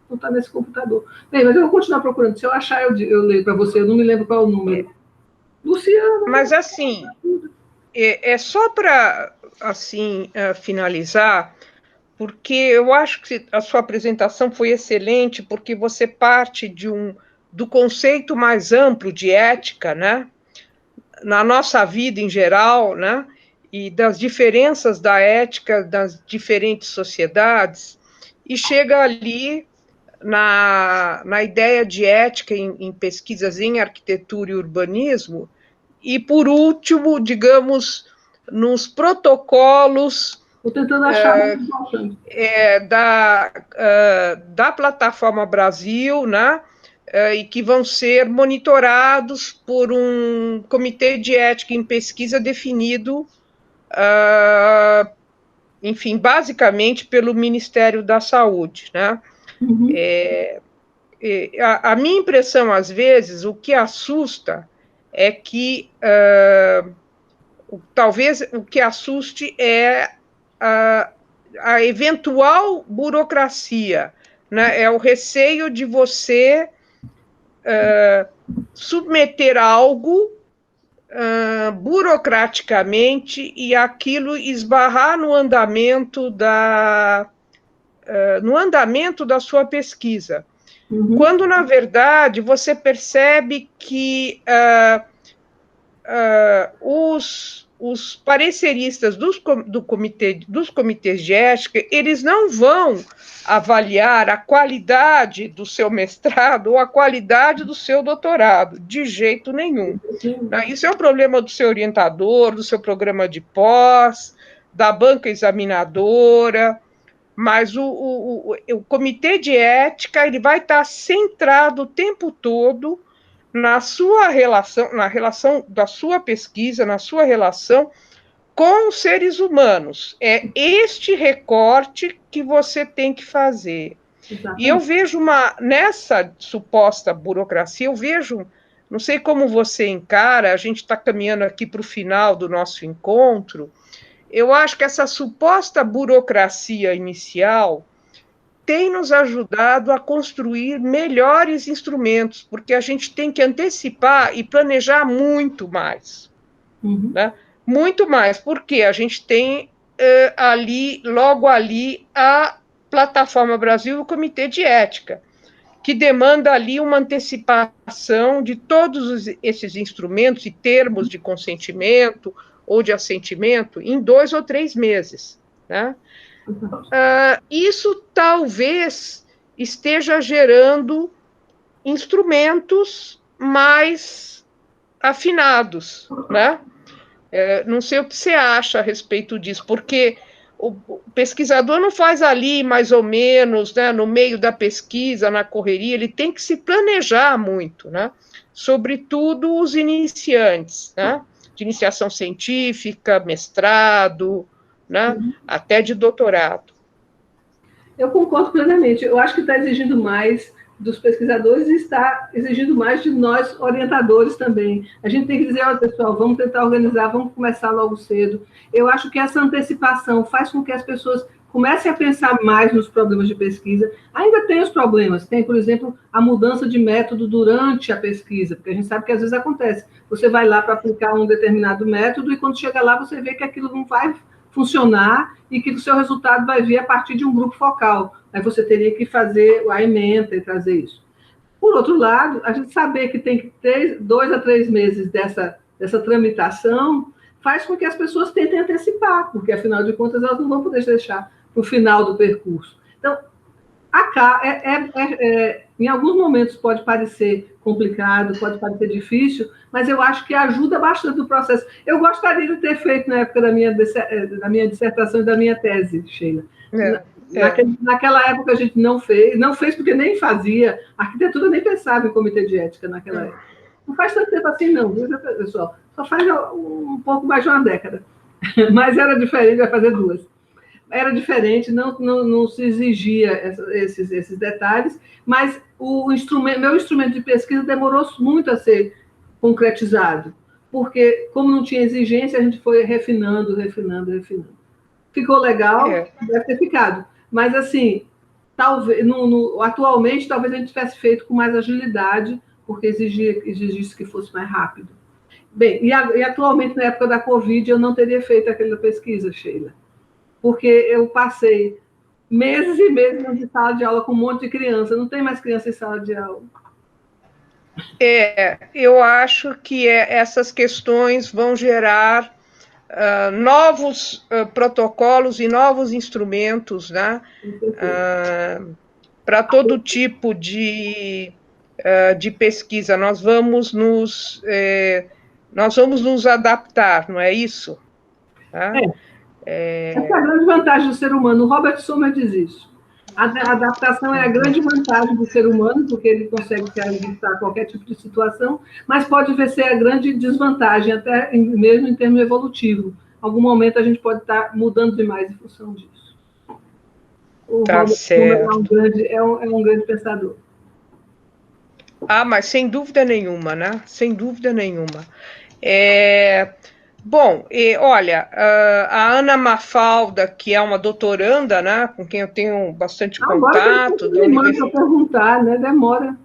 não está nesse computador. Bem, mas eu vou continuar procurando. Se eu achar, eu leio para você. Eu não me lembro qual é o número. Luciana. Mas, assim, é só para assim, finalizar, porque eu acho que a sua apresentação foi excelente, porque você parte do conceito mais amplo de ética, né? Na nossa vida em geral, né? E das diferenças da ética das diferentes sociedades, e chega ali na ideia de ética em pesquisas em arquitetura e urbanismo, e, por último, digamos, nos protocolos Estou tentando achar da Plataforma Brasil, né? E que vão ser monitorados por um comitê de ética em pesquisa definido, enfim, basicamente pelo Ministério da Saúde, né? Uhum. A minha impressão, às vezes, o que assusta é que talvez o que assuste é a eventual burocracia, né? É o receio de você submeter algo burocraticamente e aquilo esbarrar no andamento da sua pesquisa. Uhum. Quando, na verdade, você percebe que os pareceristas dos comitês de ética, eles não vão avaliar a qualidade do seu mestrado ou a qualidade do seu doutorado, de jeito nenhum. Isso é um problema do seu orientador, do seu programa de pós, da banca examinadora, mas o comitê de ética ele vai estar centrado o tempo todo na relação da sua pesquisa, na sua relação com os seres humanos. É este recorte que você tem que fazer. Exatamente. E eu vejo nessa suposta burocracia, eu vejo, não sei como você encara, a gente está caminhando aqui para o final do nosso encontro, eu acho que essa suposta burocracia inicial tem nos ajudado a construir melhores instrumentos, porque a gente tem que antecipar e planejar muito mais. Uhum. Né? Muito mais, porque a gente tem logo ali, a Plataforma Brasil e o Comitê de Ética, que demanda ali uma antecipação de todos esses instrumentos e termos de consentimento ou de assentimento em 2 ou 3 meses. Né? Isso talvez esteja gerando instrumentos mais afinados, né? Não sei o que você acha a respeito disso, porque o pesquisador não faz ali, mais ou menos, né, no meio da pesquisa, na correria, ele tem que se planejar muito, né? Sobretudo os iniciantes, né? De iniciação científica, mestrado, né? Até de doutorado. Eu concordo plenamente. Eu acho que está exigindo mais dos pesquisadores e está exigindo mais de nós, orientadores, também. A gente tem que dizer, olha, pessoal, vamos tentar organizar, vamos começar logo cedo. Eu acho que essa antecipação faz com que as pessoas comecem a pensar mais nos problemas de pesquisa. Ainda tem os problemas. Tem, por exemplo, a mudança de método durante a pesquisa, porque a gente sabe que às vezes acontece. Você vai lá para aplicar um determinado método e quando chega lá você vê que aquilo não vai funcionar e que o seu resultado vai vir a partir de um grupo focal. Aí você teria que fazer a ementa e trazer isso. Por outro lado, a gente saber que tem que ter 2 a 3 meses dessa tramitação faz com que as pessoas tentem antecipar, porque, afinal de contas, elas não vão poder deixar para o final do percurso. Então, em alguns momentos pode parecer complicado, pode parecer difícil, mas eu acho que ajuda bastante o processo. Eu gostaria de ter feito na época da minha dissertação e da minha tese, Sheila. Naquela época a gente não fez porque nem fazia, a arquitetura nem pensava em comitê de ética naquela época. Não faz tanto tempo assim não, viu, pessoal? Só faz um pouco mais de uma década. Mas era diferente, vai fazer 2. Era diferente, não se exigia esses detalhes, mas meu instrumento de pesquisa demorou muito a ser concretizado, porque, como não tinha exigência, a gente foi refinando. Ficou legal, deve ter ficado. Mas, assim, talvez, atualmente, talvez a gente tivesse feito com mais agilidade, porque exigisse que fosse mais rápido. Bem, e atualmente, na época da Covid, eu não teria feito aquela pesquisa, Sheila, porque eu passei meses e meses de sala de aula com um monte de criança, não tem mais criança em sala de aula. Eu acho que essas questões vão gerar novos protocolos e novos instrumentos, né, para todo tipo de pesquisa. Nós vamos nos adaptar, não é isso? Tá? Essa é a grande vantagem do ser humano. O Robert Sommer diz isso. A adaptação é a grande vantagem do ser humano, porque ele consegue se adaptar a qualquer tipo de situação, mas pode ser a grande desvantagem, até mesmo em termos evolutivos. Em algum momento a gente pode estar mudando demais em função disso. O Robert Sommer é um grande pensador. Mas sem dúvida nenhuma, né? Sem dúvida nenhuma. Bom, olha, a Ana Mafalda, que é uma doutoranda, né, com quem eu tenho bastante contato. Agora manda perguntar, né? Demora.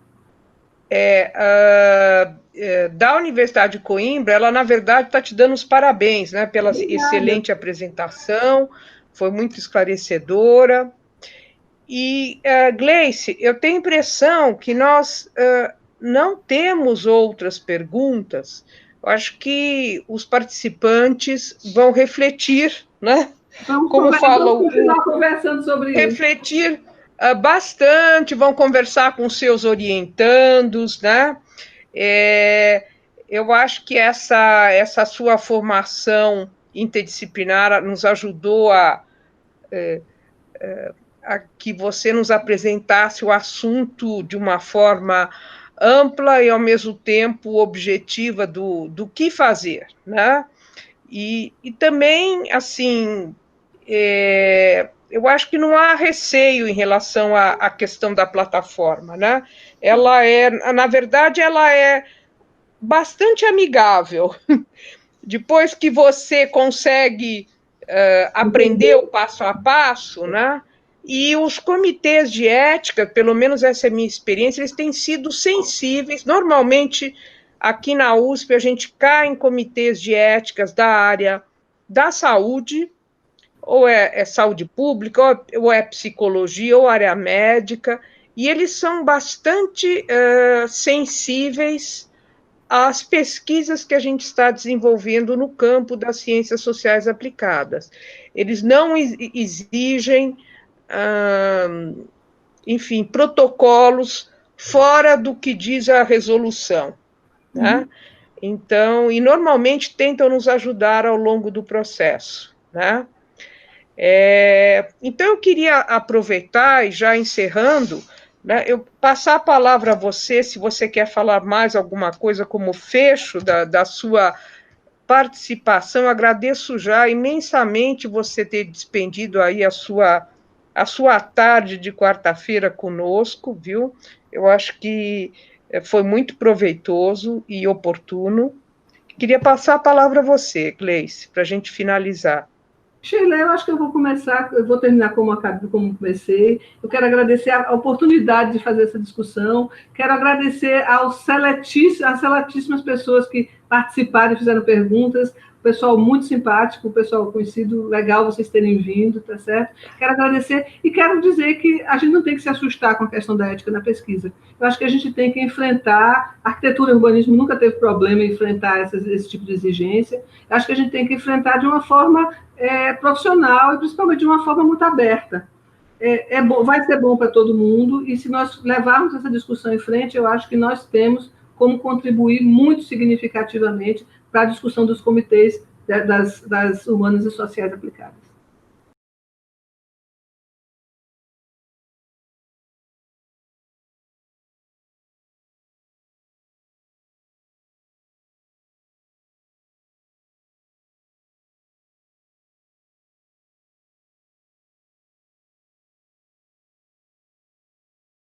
Da Universidade de Coimbra, ela, na verdade, está te dando os parabéns, né, pela excelente apresentação, foi muito esclarecedora. E, Gleice, eu tenho a impressão que nós não temos outras perguntas. Eu acho que os participantes vão refletir, né? Vamos continuar conversando sobre isso. Refletir bastante, vão conversar com seus orientandos, né? Eu acho que essa sua formação interdisciplinar nos ajudou a que você nos apresentasse o assunto de uma forma ampla e, ao mesmo tempo, objetiva do que fazer, né? E também, assim, eu acho que não há receio em relação à questão da plataforma, né? Na verdade, ela é bastante amigável. Depois que você consegue aprender o passo a passo, né? E os comitês de ética, pelo menos essa é a minha experiência, eles têm sido sensíveis. Normalmente, aqui na USP, a gente cai em comitês de éticas da área da saúde, ou é saúde pública, ou é psicologia, ou área médica, e eles são bastante sensíveis às pesquisas que a gente está desenvolvendo no campo das ciências sociais aplicadas. Eles não exigem enfim, protocolos fora do que diz a resolução, né? Então, e normalmente tentam nos ajudar ao longo do processo, né? Então, eu queria aproveitar, e já encerrando, né, eu passar a palavra a você, se você quer falar mais alguma coisa como fecho da sua participação. Agradeço já imensamente você ter despendido aí a sua tarde de quarta-feira conosco, viu? Eu acho que foi muito proveitoso e oportuno. Queria passar a palavra a você, Gleice, para a gente finalizar. Sheila, eu acho que eu vou terminar como comecei. Eu quero agradecer a oportunidade de fazer essa discussão, quero agradecer às seletíssimas pessoas que participaram e fizeram perguntas, pessoal muito simpático, pessoal conhecido, legal vocês terem vindo, tá certo? Quero agradecer e quero dizer que a gente não tem que se assustar com a questão da ética na pesquisa. Eu acho que a gente tem que enfrentar, a arquitetura e o urbanismo nunca teve problema em enfrentar esse tipo de exigência. Eu acho que a gente tem que enfrentar de uma forma profissional e principalmente de uma forma muito aberta. Vai ser bom para todo mundo, e se nós levarmos essa discussão em frente, eu acho que nós temos como contribuir muito significativamente para a discussão dos comitês das humanas e sociais aplicadas.